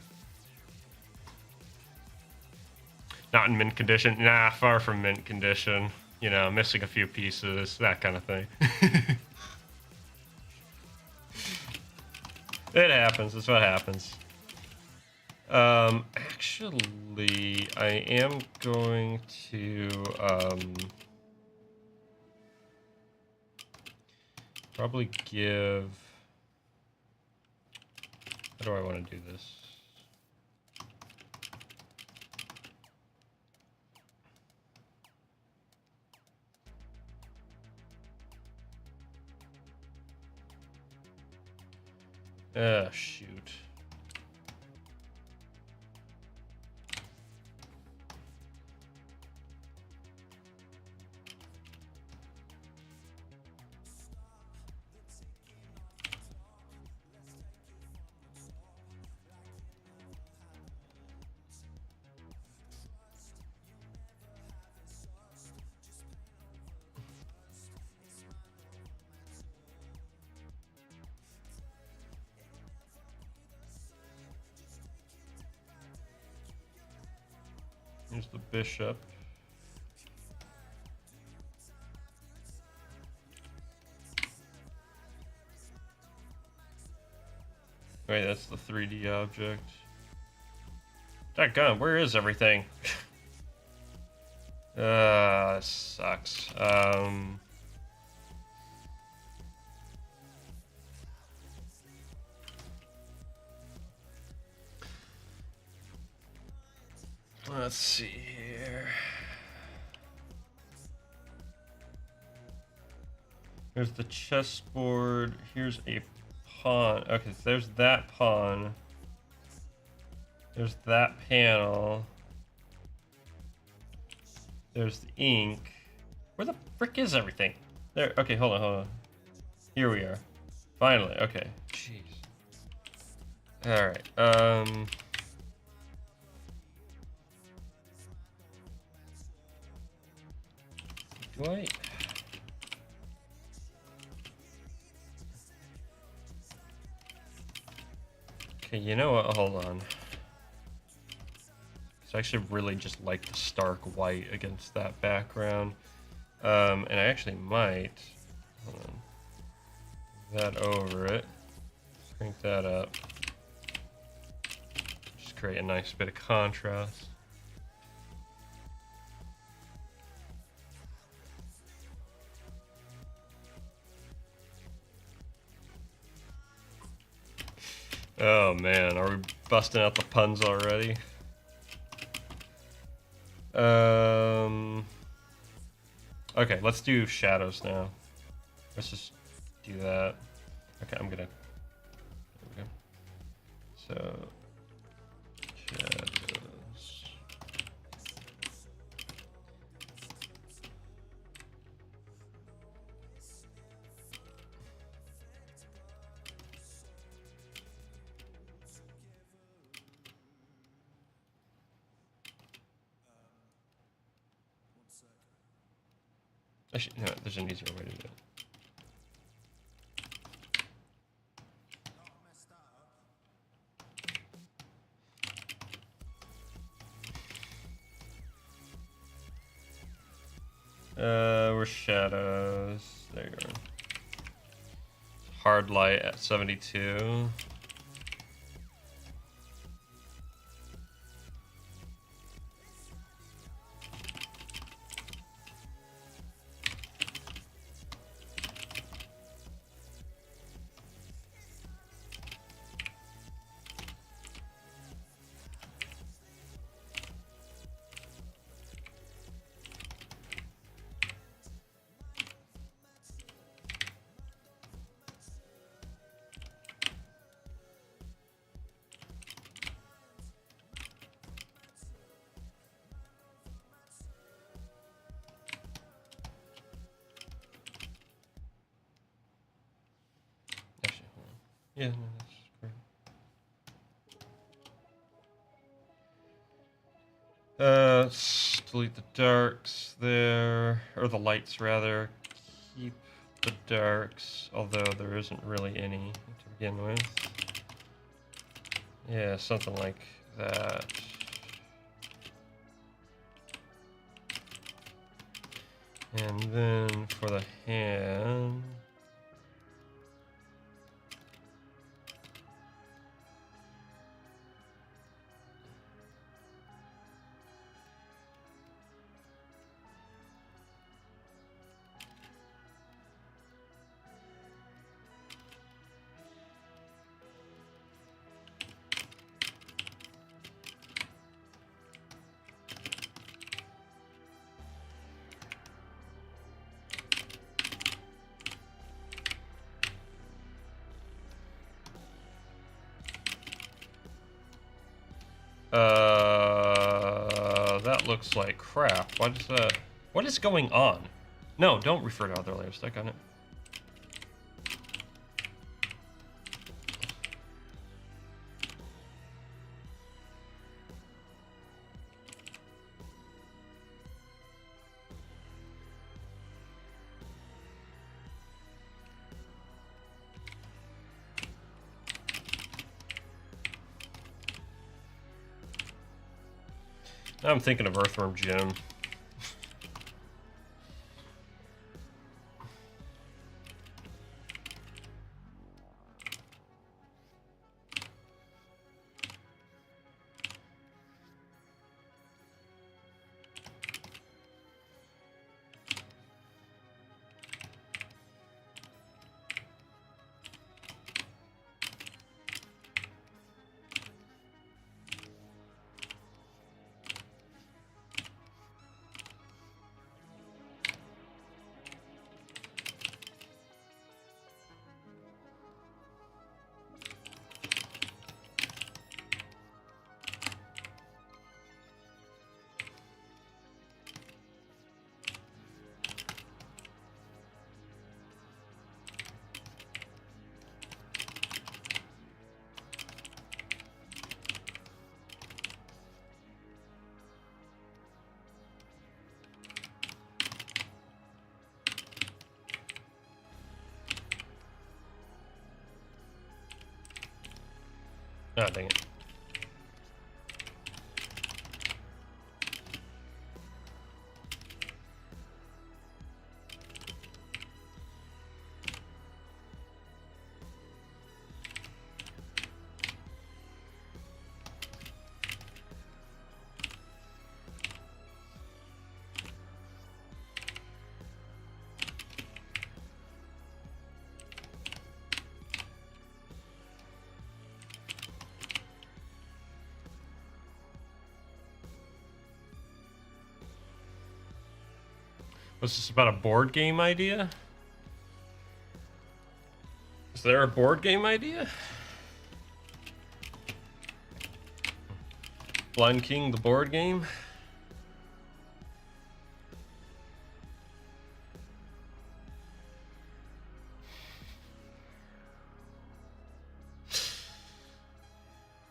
Not in mint condition? Nah, far from mint condition. You know, missing a few pieces, that kind of thing. It happens, that's what happens. Actually, I am going to, probably give... How do I want to do this? Shoot. Here's the bishop. Wait, that's the 3D object. Dadgum, where is everything? This sucks. Let's see here. Here's the chessboard. Here's a pawn. Okay, so there's that pawn. There's that panel. There's the ink. Where the frick is everything? There. Okay, hold on. Here we are. Finally. Okay. Jeez. All right. Do I? Okay, you know what? Hold on. So I actually really just like the stark white against that background. And I actually might, hold on, that over it, crank that up, just create a nice bit of contrast. Oh man, are we busting out the puns already? Okay, let's do shadows now. Let's just do that. Okay, I'm gonna, there we go. So, shadows. Actually, no, there's an easier way to do it. We're shadows. There you go. Hard light at 72. Actually, hold on. Yeah, no, that's great. Delete the darks there, or the lights rather. Keep the darks, although there isn't really any to begin with. Yeah, something like that. And then for the hand, that looks like crap. What is that? What is going on? No, don't refer to other layers. Stuck on it. Now I'm thinking of Earthworm Jim. Ah, dang it. Was this about a board game idea? Is there a board game idea? Blind King, the board game?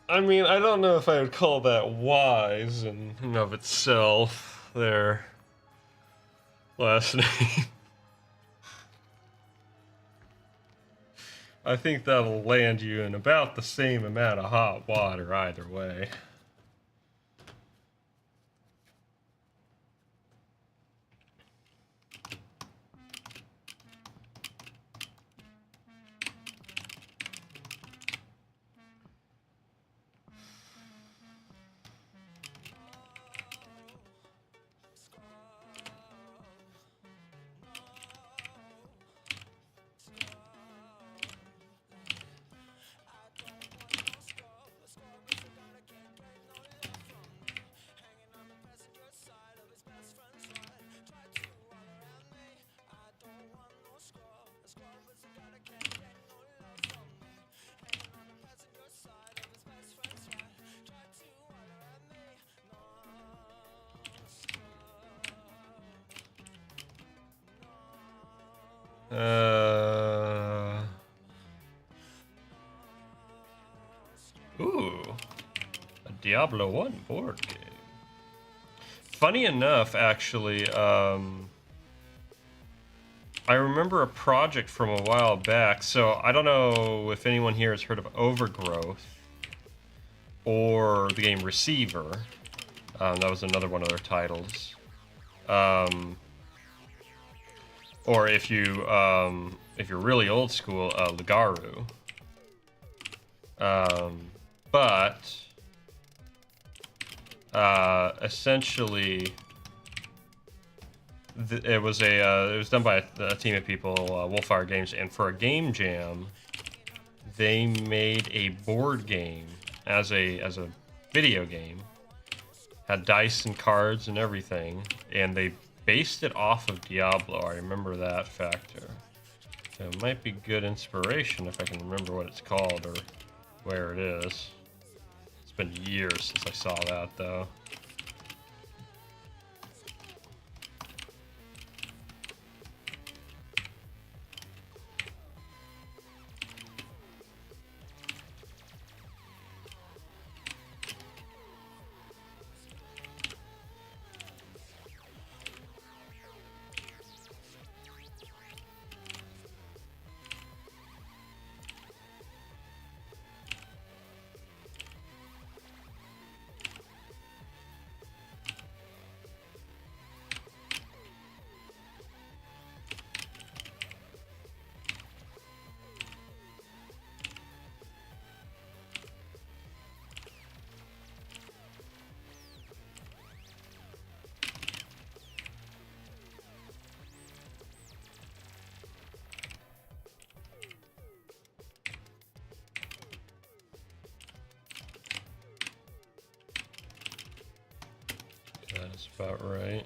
I mean, I don't know if I would call that wise in and of itself, their last name. I think that'll land you in about the same amount of hot water either way. Ooh, a Diablo 1 board game. Funny enough, actually, I remember a project from a while back. So I don't know if anyone here has heard of Overgrowth or the game Receiver. That was another one of their titles. Or if you're really old school, Ligaru. But essentially, it was done by a team of people, Wolfire Games, and for a game jam, they made a board game as a video game. Had dice and cards and everything, and they based it off of Diablo. I remember that factor. So it might be good inspiration if I can remember what it's called or where it is. It's been years since I saw that, though. That's about right.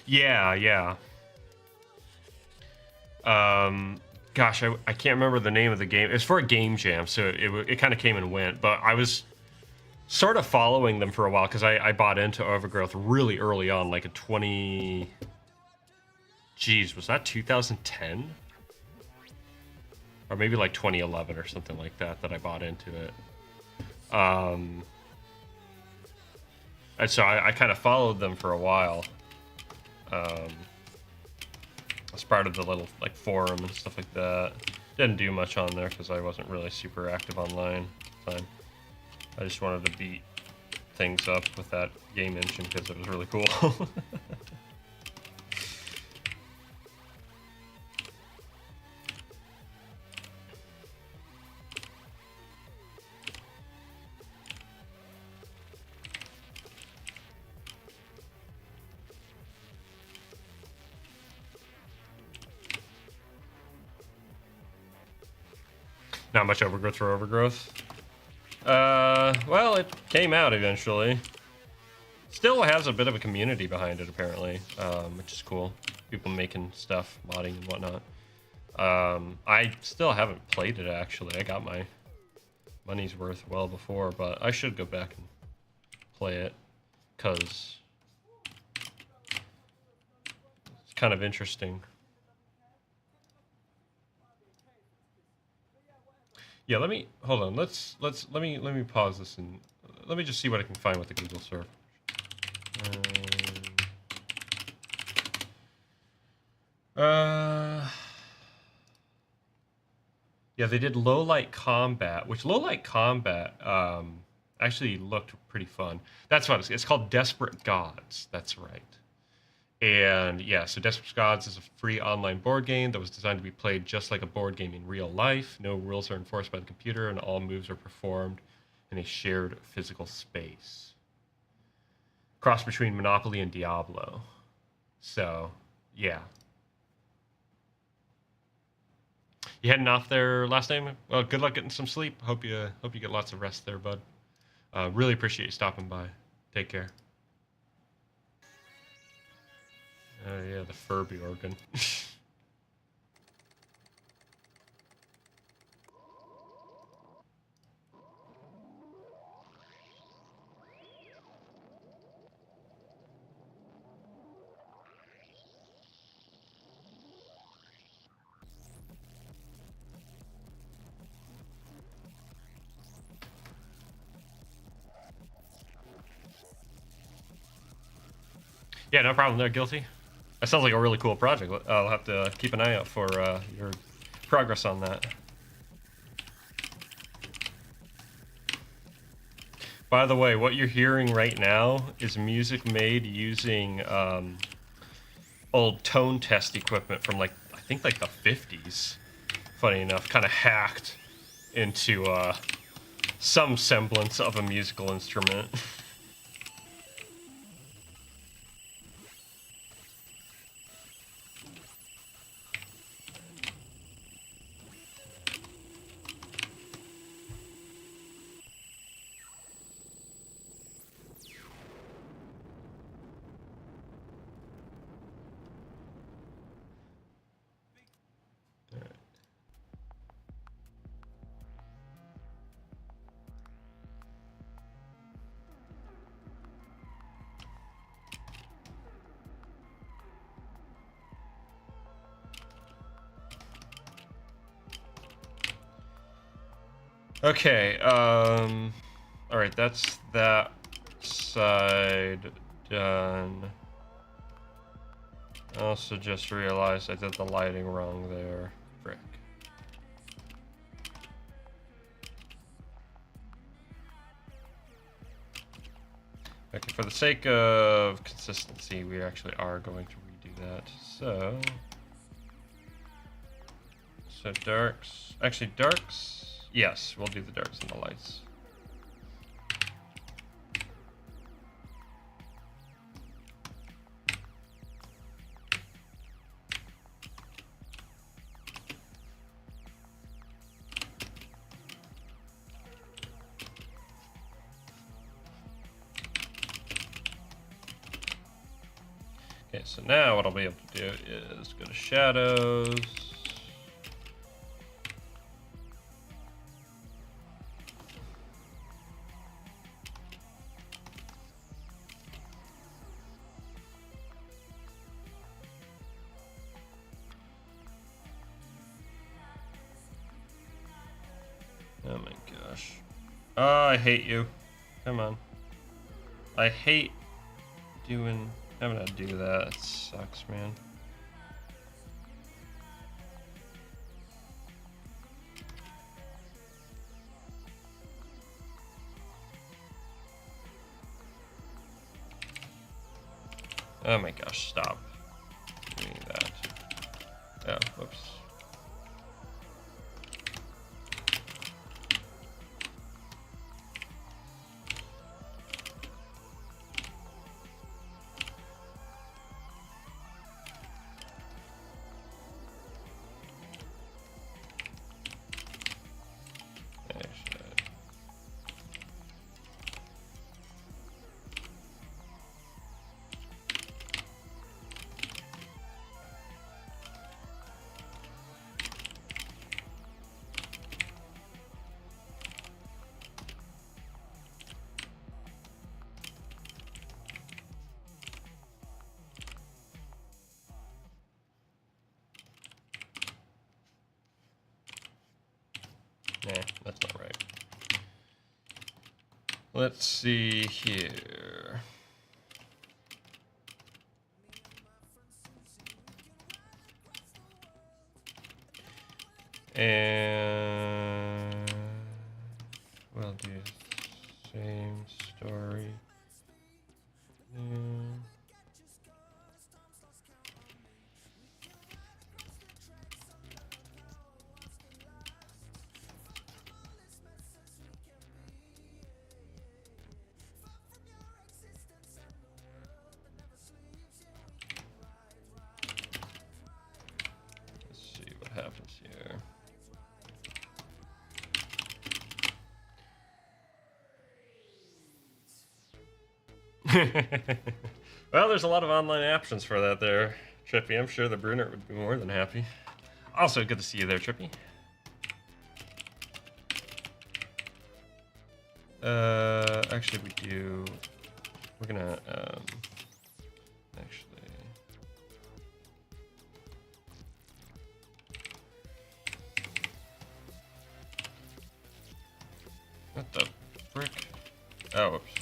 Yeah. Gosh, I can't remember the name of the game. It's for a game jam, so it kind of came and went. But I was sort of following them for a while because I bought into Overgrowth really early on, like a 20. Geez, was that 2010? Or maybe like 2011 or something like that I bought into it. And so I kind of followed them for a while. as part of the little like forum and stuff like that. Didn't do much on there because I wasn't really super active online at the time. I just wanted to beat things up with that game engine because it was really cool. Not much overgrowth for overgrowth. Well, it came out eventually. Still has a bit of a community behind it, apparently, which is cool. People making stuff, modding and whatnot. I still haven't played it, actually. I got my money's worth well before, but I should go back and play it, because it's kind of interesting. Yeah, hold on. Let me pause this and let me just see what I can find with the Google search. Yeah, they did low light combat, which low light combat actually looked pretty fun. That's what it's called. Desperate Gods. That's right. And yeah, so Desperate Gods is a free online board game that was designed to be played just like a board game in real life. No rules are enforced by the computer, and all moves are performed in a shared physical space. Cross between Monopoly and Diablo. So, yeah. You heading off there last name? Well, good luck getting some sleep. Hope you get lots of rest there, bud. Really appreciate you stopping by. Take care. Oh yeah, the Furby organ. Yeah, no problem there, Guilty. That sounds like a really cool project. I'll have to keep an eye out for your progress on that. By the way, what you're hearing right now is music made using old tone test equipment from like, I think like the 50s. Funny enough, kind of hacked into some semblance of a musical instrument. Okay, alright, that's that side done. I also just realized I did the lighting wrong there. Frick. Okay, for the sake of consistency, we actually are going to redo that. So darks, actually darks, yes, we'll do the darks and the lights. Okay, so now what I'll be able to do is go to shadows. Oh my gosh. Oh, I hate you. Come on. I hate having to do that. It sucks, man. Oh my gosh, stop doing that. Oh, whoops. Nah, that's not right. Let's see here. And we'll do same story. Yeah. Let's see what happens here. Well, there's a lot of online options for that there, Trippy. I'm sure the Brunner would be more than happy. Also, good to see you there, Trippy. Actually, we're gonna, actually. What the frick? Oh, whoops.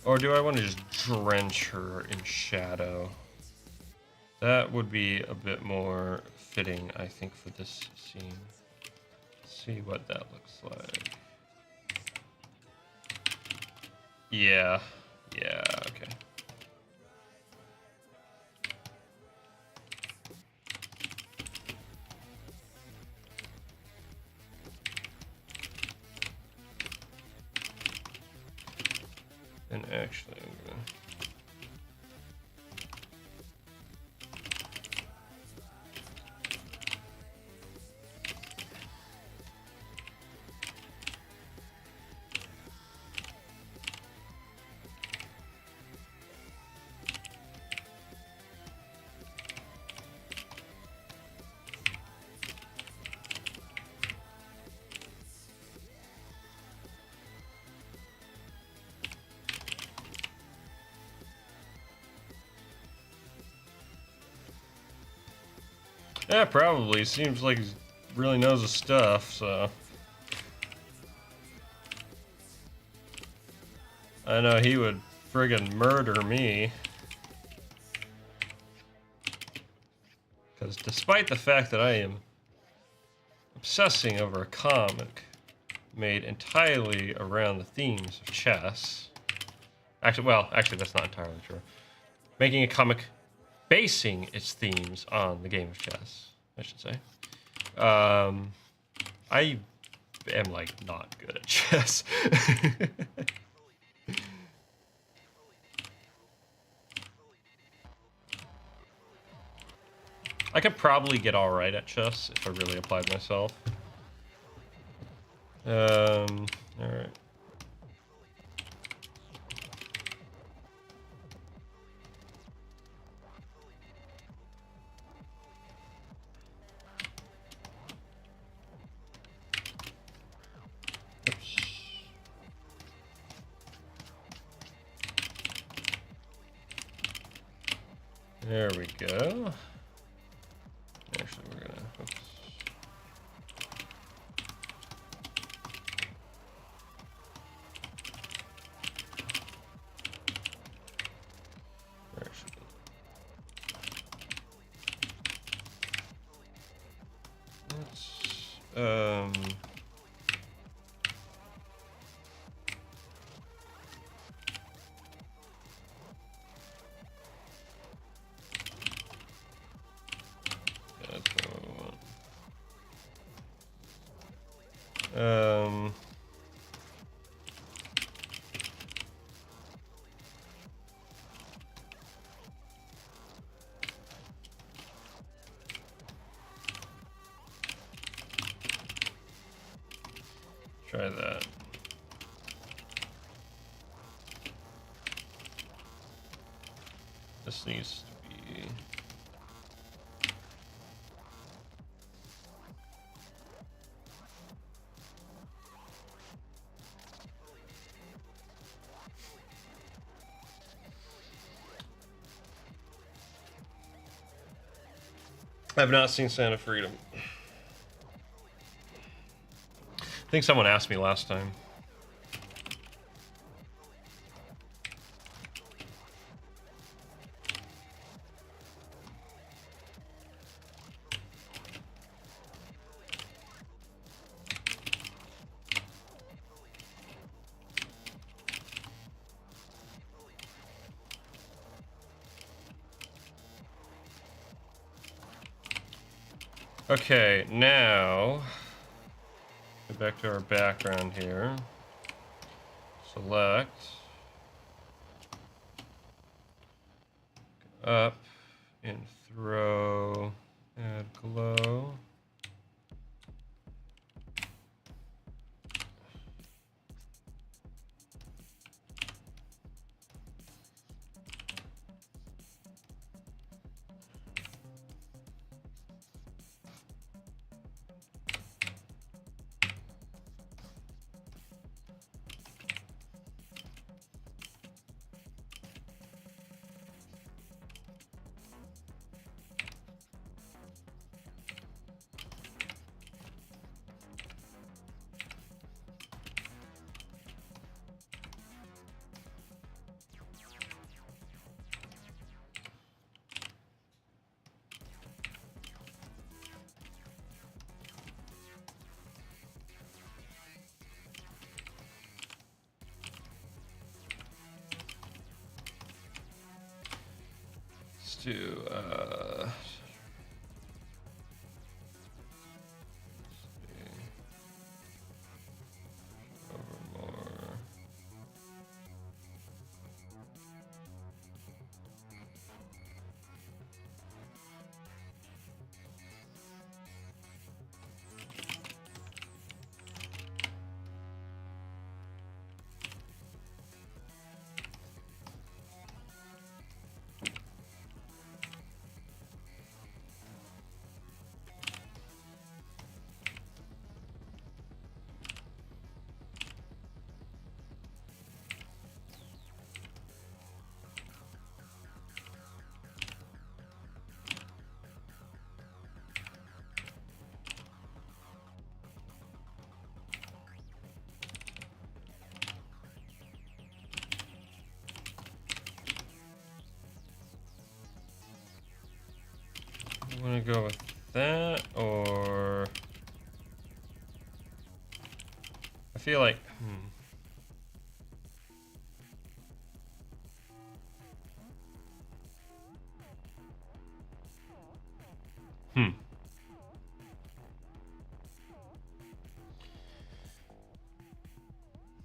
Or do I want to just drench her in shadow? That would be a bit more fitting, I think, for this scene. Let's see what that looks like. Yeah, okay. And actually, I'm gonna... Yeah, probably. Seems like he really knows his stuff, so... I know he would friggin' murder me. Because despite the fact that I am obsessing over a comic made entirely around the themes of chess... Actually, that's not entirely true. Making a comic basing its themes on the game of chess, I should say. I am, like, not good at chess. I could probably get alright at chess if I really applied myself. Alright. There we go. Actually, we're gonna. Oops. Let's yeah, that's not what we want. Try that. This needs to be. I've not seen Sound of Freedom. I think someone asked me last time. Okay, now get back to our background here. Select up and throw, add glow. Let's do over more. You want to go with that, or I feel like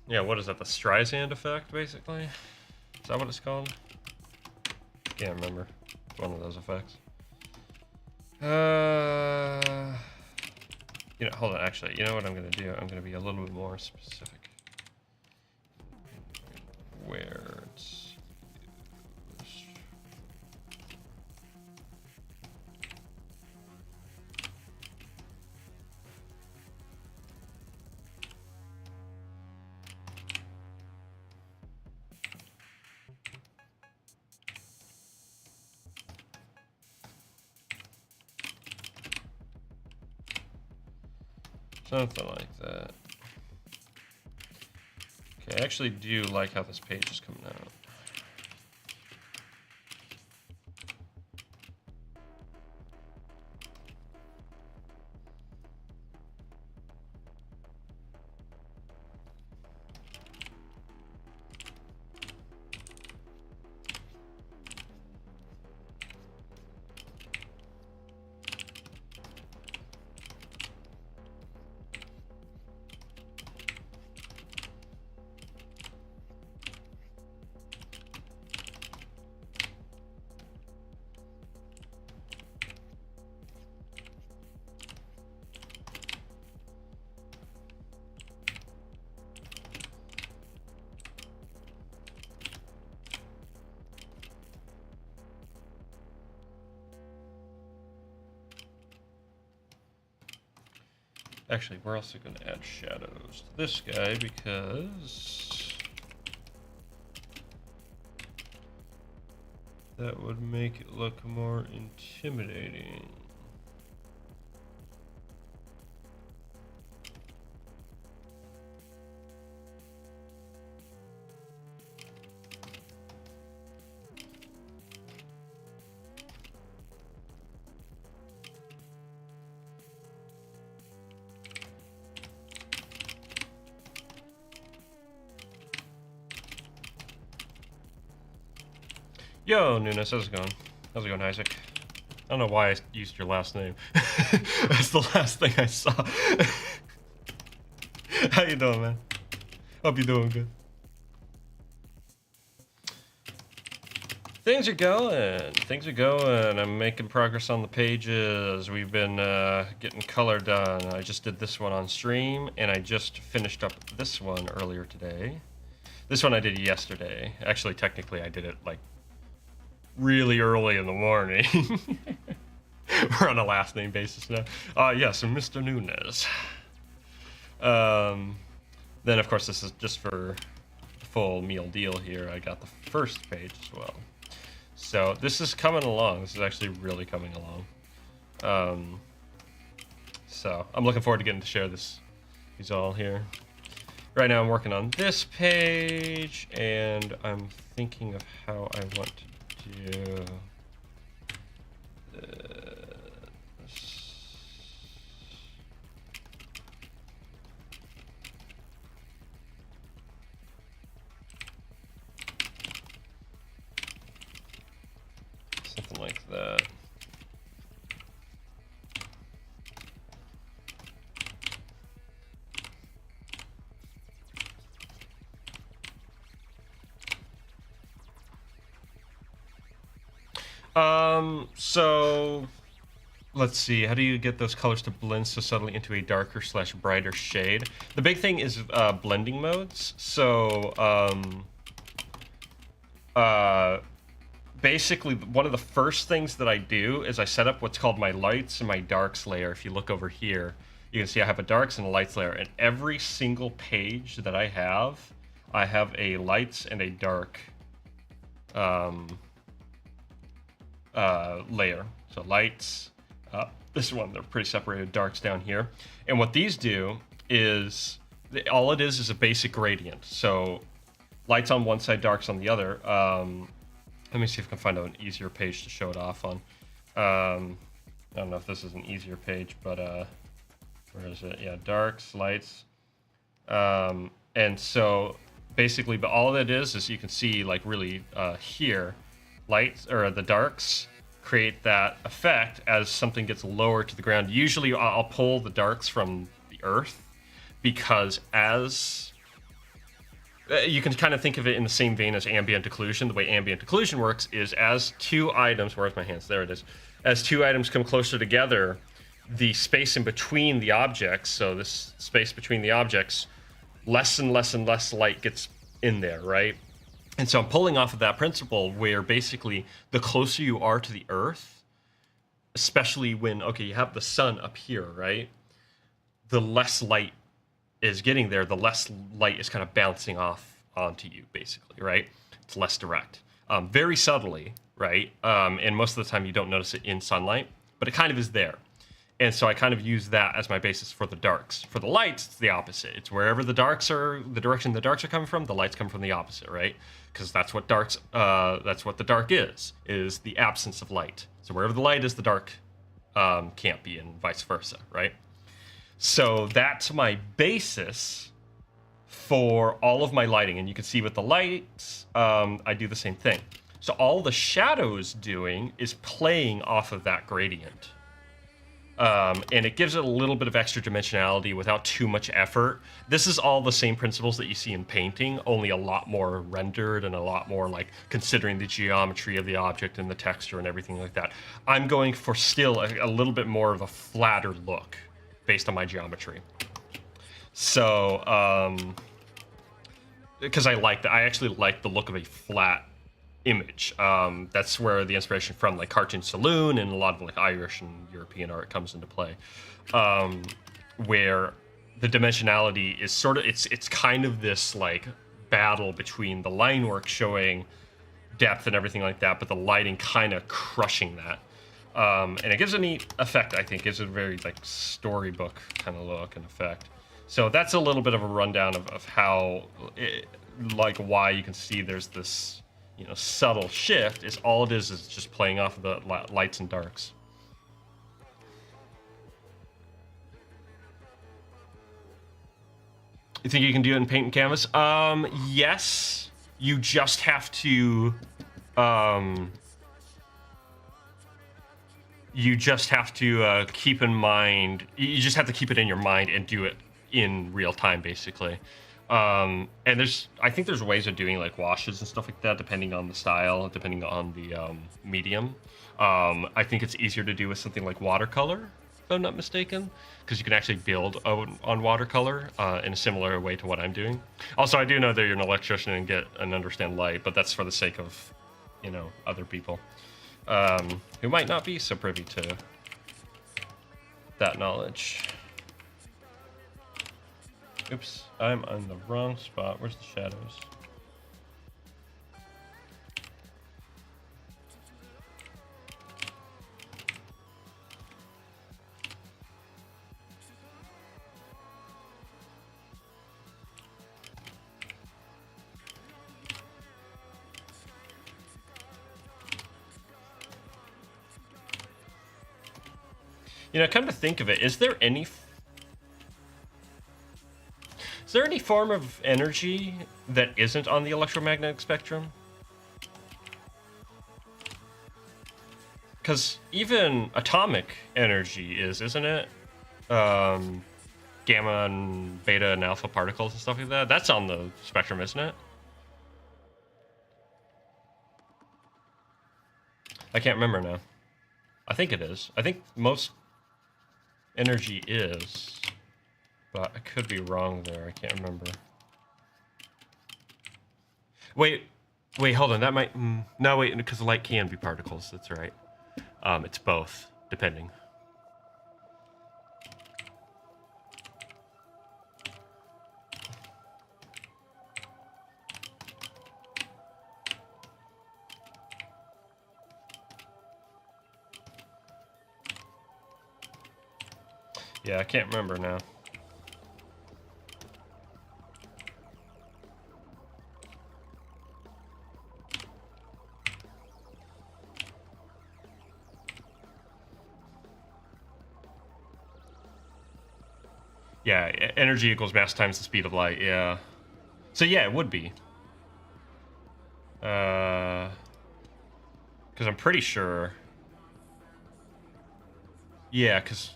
yeah, what is that? The Streisand effect, basically? Is that what it's called? Can't remember. It's one of those effects. You know, hold on. Actually, you know what I'm gonna do? I'm gonna be a little bit more specific. Where it's used. Something like that. Okay, I actually do like how this page is coming out. Actually, we're also going to add shadows to this guy because that would make it look more intimidating. Yo, Nunes, how's it going? How's it going, Isaac? I don't know why I used your last name. That's the last thing I saw. How you doing, man? Hope you're doing good. Things are going. Things are going. I'm making progress on the pages. We've been getting color done. I just did this one on stream, and I just finished up this one earlier today. This one I did yesterday. Actually, technically, I did it like really early in the morning. We're on a last name basis now. Yes, Mr. Nunes. Then, of course, this is just for full meal deal here. I got the first page as well. So this is coming along. This is actually really coming along. So I'm looking forward to getting to share these all here. Right now I'm working on this page, and I'm thinking of how I want to do this. Something like that. So let's see. How do you get those colors to blend so subtly into a darker / brighter shade? The big thing is blending modes. So basically, one of the first things that I do is I set up what's called my lights and my darks layer. If you look over here, you can see I have a darks and a lights layer. And every single page that I have a lights and a dark layer. So lights, this one, they're pretty separated, darks down here. And what these do is, all it is a basic gradient. So lights on one side, darks on the other. Let me see if I can find an easier page to show it off on. I don't know if this is an easier page, but where is it? Yeah, darks, lights. And so basically, but all it is you can see like really here, lights or the darks create that effect as something gets lower to the ground. Usually I'll pull the darks from the earth because as you can kind of think of it in the same vein as ambient occlusion. The way ambient occlusion works is as two items, where's my hands? There it is. As two items come closer together, the space in between the objects, so this space between the objects, less and less and less light gets in there, right? And so I'm pulling off of that principle where basically the closer you are to the Earth, especially when, okay, you have the sun up here, right? The less light is getting there, the less light is kind of bouncing off onto you, basically, right? It's less direct. Very subtly, right? And most of the time you don't notice it in sunlight, but it kind of is there. And so I kind of use that as my basis for the darks. For the lights, it's the opposite. It's wherever the darks are, the direction the darks are coming from, the lights come from the opposite, right? Because that's what the dark is the absence of light. So wherever the light is, the dark can't be, and vice versa, right? So that's my basis for all of my lighting. And you can see with the lights, I do the same thing. So all the shadow is doing is playing off of that gradient. And it gives it a little bit of extra dimensionality without too much effort. This is all the same principles that you see in painting, only a lot more rendered and a lot more like considering the geometry of the object and the texture and everything like that. I'm going for still a little bit more of a flatter look based on my geometry. So, because I actually like the look of a flat image. That's where the inspiration from like Cartoon Saloon and a lot of like Irish and European art comes into play, where the dimensionality is sort of it's kind of this like battle between the line work showing depth and everything like that, but the lighting kind of crushing that. And it gives a neat effect, I think. It gives it a very like storybook kind of look and effect. So that's a little bit of a rundown of how like why you can see there's this subtle shift. Is all it is just playing off of the lights and darks. You think you can do it in paint and canvas? Yes. You just have to keep in mind, you just have to keep it in your mind and do it in real time, basically. And I think there's ways of doing like washes and stuff like that, depending on the style, depending on the medium. I think it's easier to do with something like watercolor, if I'm not mistaken, because you can actually build on watercolor in a similar way to what I'm doing. Also, I do know that you're an electrician and understand light, but that's for the sake of, other people who might not be so privy to that knowledge. Oops, I'm on the wrong spot. Where's the shadows? Come to think of it, is there any form of energy that isn't on the electromagnetic spectrum? Because even atomic energy isn't it? Gamma and beta and alpha particles and stuff like that. That's on the spectrum, isn't it? I can't remember now. I think it is. I think most energy is, but I could be wrong there. I can't remember. Wait, hold on. That might... no, wait, because light can be particles. That's right. It's both, depending. Yeah, I can't remember now. Yeah, energy equals mass times the speed of light, yeah. So yeah, it would be. Because I'm pretty sure... Yeah, because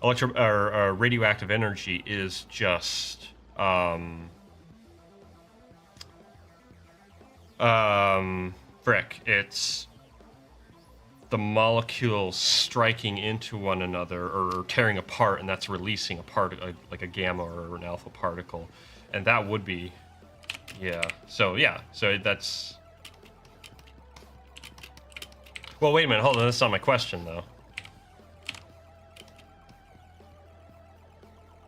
radioactive energy is just... frick, it's the molecules striking into one another or tearing apart, and that's releasing a particle, like a gamma or an alpha particle, and that would be, yeah. So that's. Well, wait a minute, hold on. That's not my question though.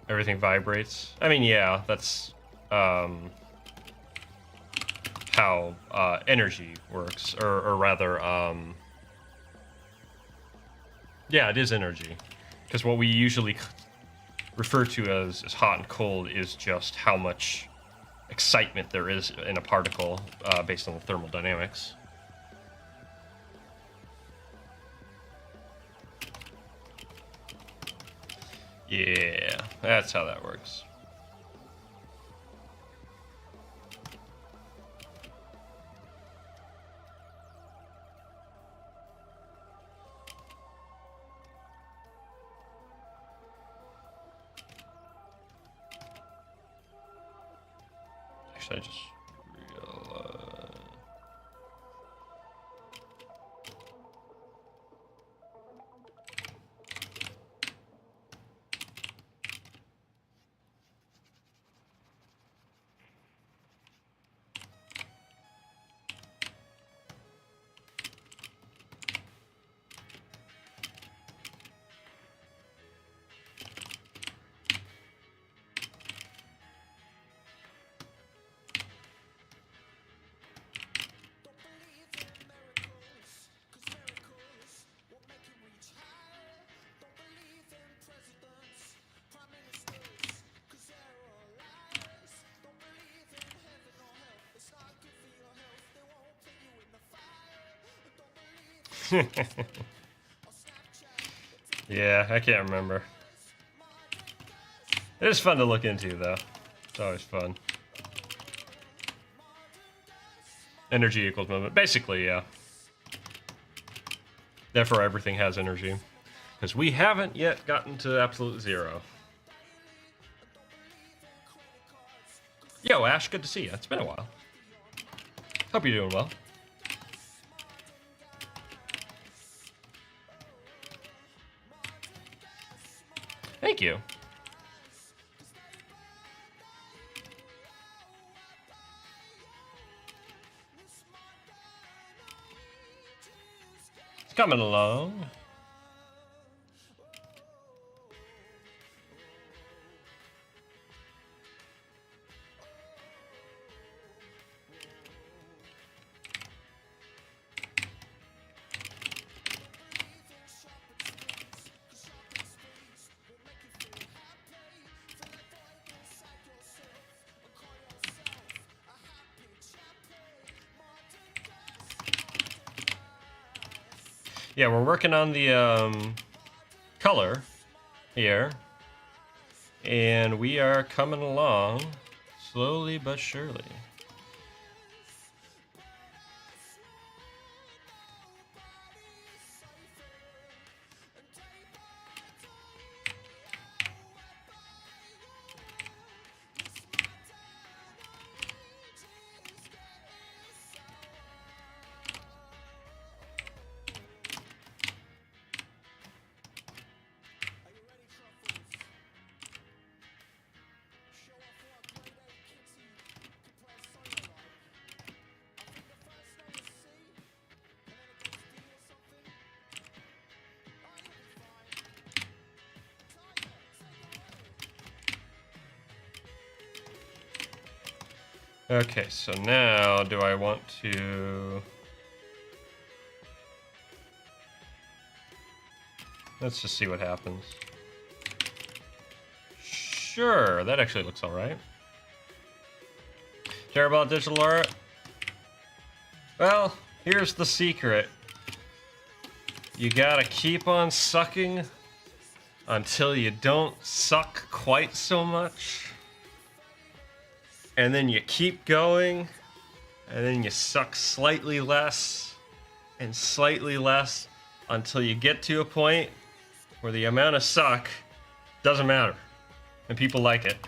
Everything vibrates. I mean, yeah, that's how energy works, or rather. Yeah, it is energy. Because what we usually refer to as hot and cold is just how much excitement there is in a particle based on the thermal dynamics. Yeah, that's how that works. Actually, I just realized... Yeah, I can't remember. It is fun to look into, though. It's always fun. Energy equals movement. Basically, yeah. Therefore, everything has energy. Because we haven't yet gotten to absolute zero. Yo, Ash, good to see you. It's been a while. Hope you're doing well. Thank you. It's coming along. Yeah, we're working on the color here, and we are coming along slowly but surely. Okay, so now do I want to... Let's just see what happens. Sure, that actually looks alright. Care about digital art? Well, here's the secret. You gotta keep on sucking until you don't suck quite so much. And then you keep going, and then you suck slightly less and slightly less until you get to a point where the amount of suck doesn't matter. And people like it.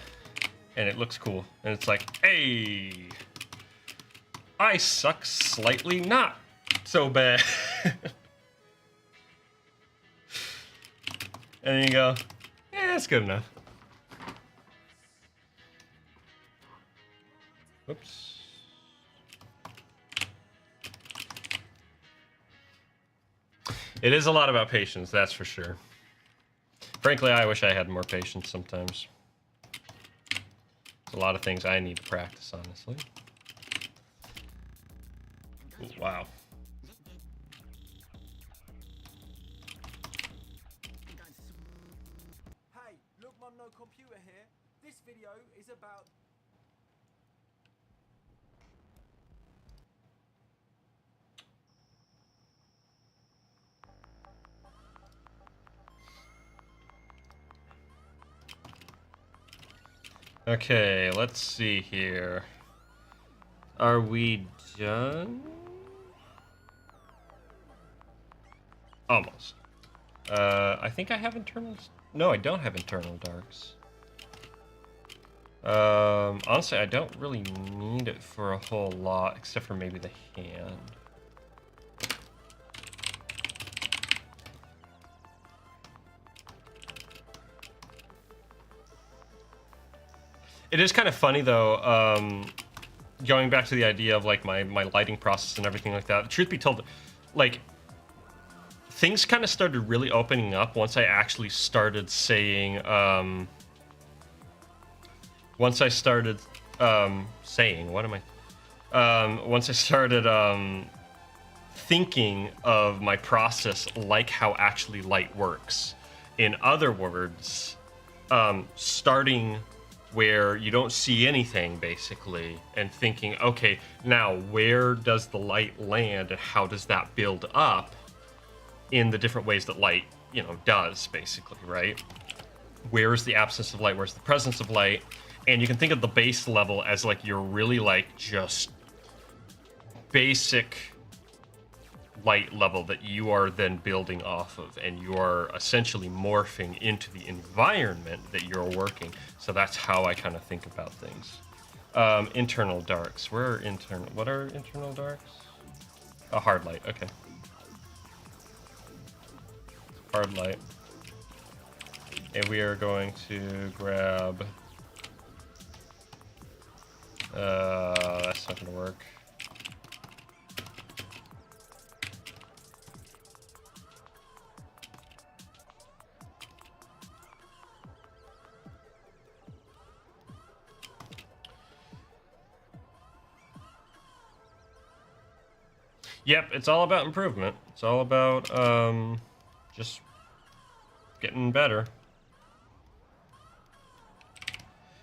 And it looks cool. And it's like, hey, I suck slightly not so bad. And then you go, yeah, that's good enough. Whoops. It is a lot about patience, that's for sure. Frankly, I wish I had more patience sometimes. There's a lot of things I need to practice, honestly. Ooh, wow. here. This video is about... Okay, let's see here. Are we done? Almost. I think I have internals. No, I don't have internal darks. Honestly, I don't really need it for a whole lot, except for maybe the hand. It is kind of funny though, going back to the idea of like my lighting process and everything like that. Truth be told, like things kind of started really opening up once I actually started saying, once I started saying, what am I? Once I started thinking of my process like how actually light works. In other words, starting where you don't see anything basically and thinking, okay, now where does the light land and how does that build up in the different ways that light, you know, does basically, right? Where is the absence of light? Where's the presence of light? And you can think of the base level as like you're really like just basic light level that you are then building off of, and you are essentially morphing into the environment that you're working. So that's how I kind of think about things. Internal darks. What are internal darks? A hard light. Okay. Hard light. And we are going to grab. That's not gonna work. Yep, it's all about improvement. It's all about just getting better.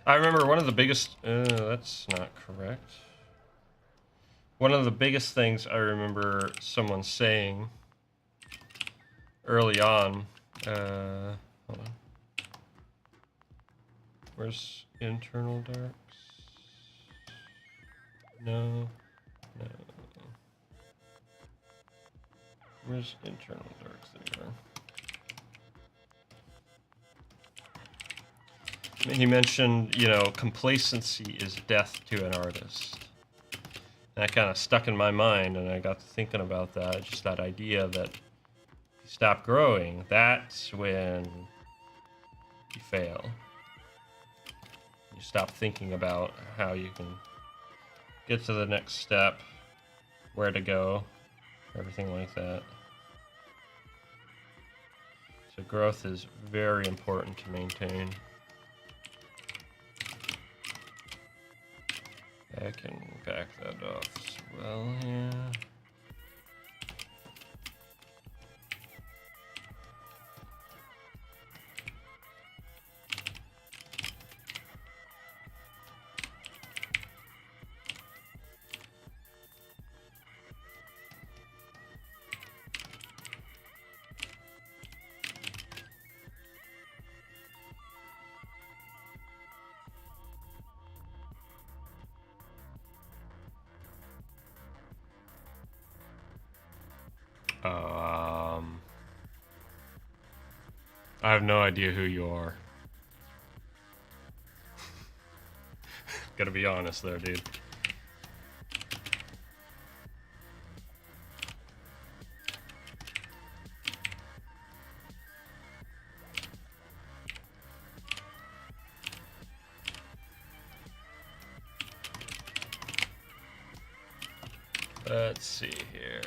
I remember one of the biggest... that's not correct. One of the biggest things I remember someone saying early on... hold on. Where's internal darks? No. No. Where's internal darks? There you are. He mentioned, you know, complacency is death to an artist. And that kind of stuck in my mind, and I got to thinking about that. Just that idea that you stop growing, that's when you fail. You stop thinking about how you can get to the next step, where to go, everything like that. So growth is very important to maintain. I can back that off as well here. I have no idea who you are. Gotta be honest there, dude. Let's see here.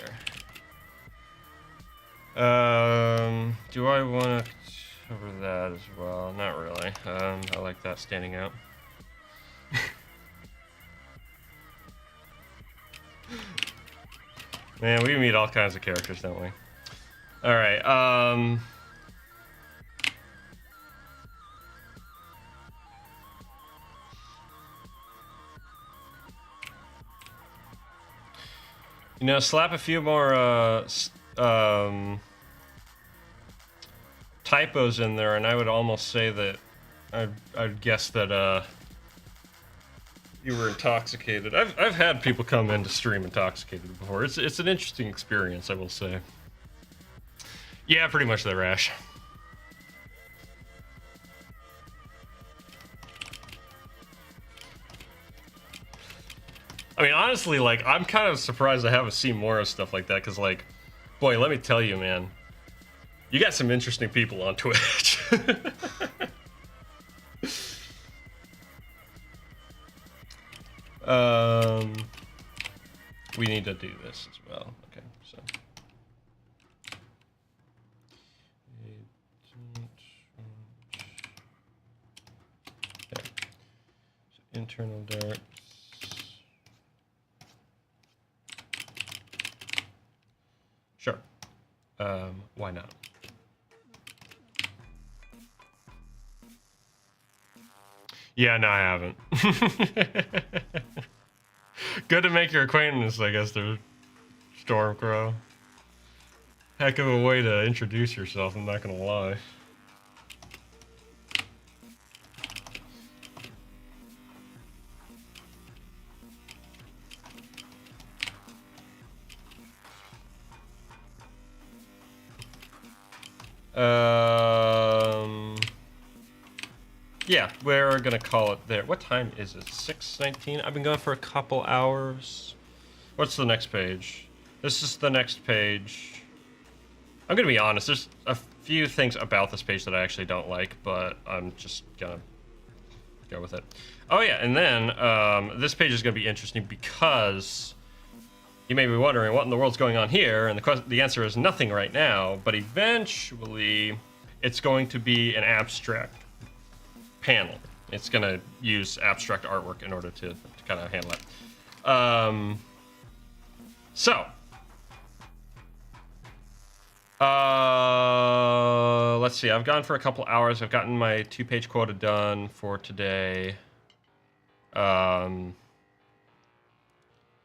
Do I want to cover that as well? Not really. I like that standing out. Man, we meet all kinds of characters, don't we? All right. You know, slap a few more typos in there, and I would almost say that I'd guess that you were intoxicated. I've had people come in to stream intoxicated before. It's an interesting experience, I will say. Yeah, pretty much the rash. I mean, honestly, like, I'm kind of surprised I haven't seen more of stuff like that, because, like, boy, let me tell you, man, you got some interesting people on Twitch. We need to do this as well. Okay, so. There. So internal darts. Sure. Why not? Yeah, no, I haven't. Good to make your acquaintance, I guess, there, Stormcrow. Heck of a way to introduce yourself, I'm not gonna lie. Yeah, we're gonna call it there. What time is it? 6:19? I've been going for a couple hours. What's the next page? This is the next page. I'm gonna be honest, there's a few things about this page that I actually don't like, but I'm just gonna go with it. Oh yeah, and then this page is gonna be interesting because you may be wondering what in the world's going on here, and the answer is nothing right now, but eventually it's going to be an abstract panel. It's going to use abstract artwork in order to kind of handle it. Let's see. I've gone for a couple hours. I've gotten my 2-page quota done for today. I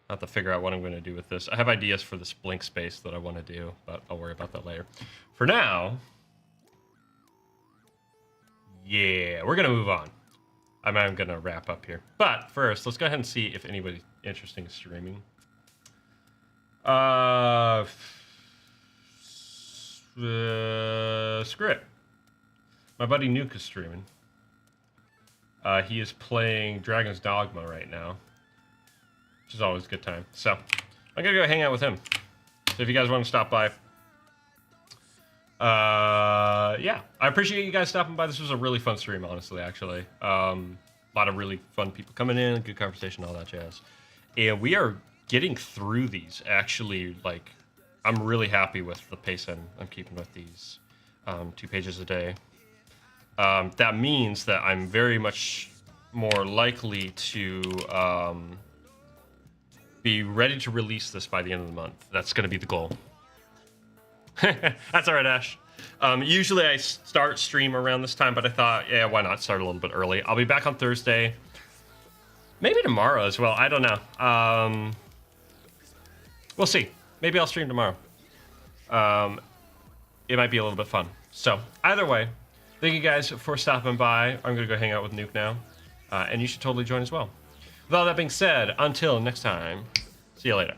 have to figure out what I'm going to do with this. I have ideas for this blank space that I want to do, but I'll worry about that later. For now, yeah, we're going to move on. I'm going to wrap up here. But first, let's go ahead and see if anybody interesting is streaming. Script. My buddy Nuke is streaming. He is playing Dragon's Dogma right now, which is always a good time. So I'm going to go hang out with him. So if you guys want to stop by, yeah, I appreciate you guys stopping by. This was a really fun stream, honestly, actually. A lot of really fun people coming in, good conversation, all that jazz. And we are getting through these, actually. Like, I'm really happy with the pace I'm keeping with these 2 pages a day. That means that I'm very much more likely to be ready to release this by the end of the month. That's going to be the goal. That's all right, Ash. Usually I start stream around this time, but I thought, yeah, why not start a little bit early? I'll be back on Thursday. Maybe tomorrow as well. I don't know. We'll see. Maybe I'll stream tomorrow. It might be a little bit fun. So either way, thank you guys for stopping by. I'm going to go hang out with Nuke now. And you should totally join as well. With all that being said, until next time, see you later.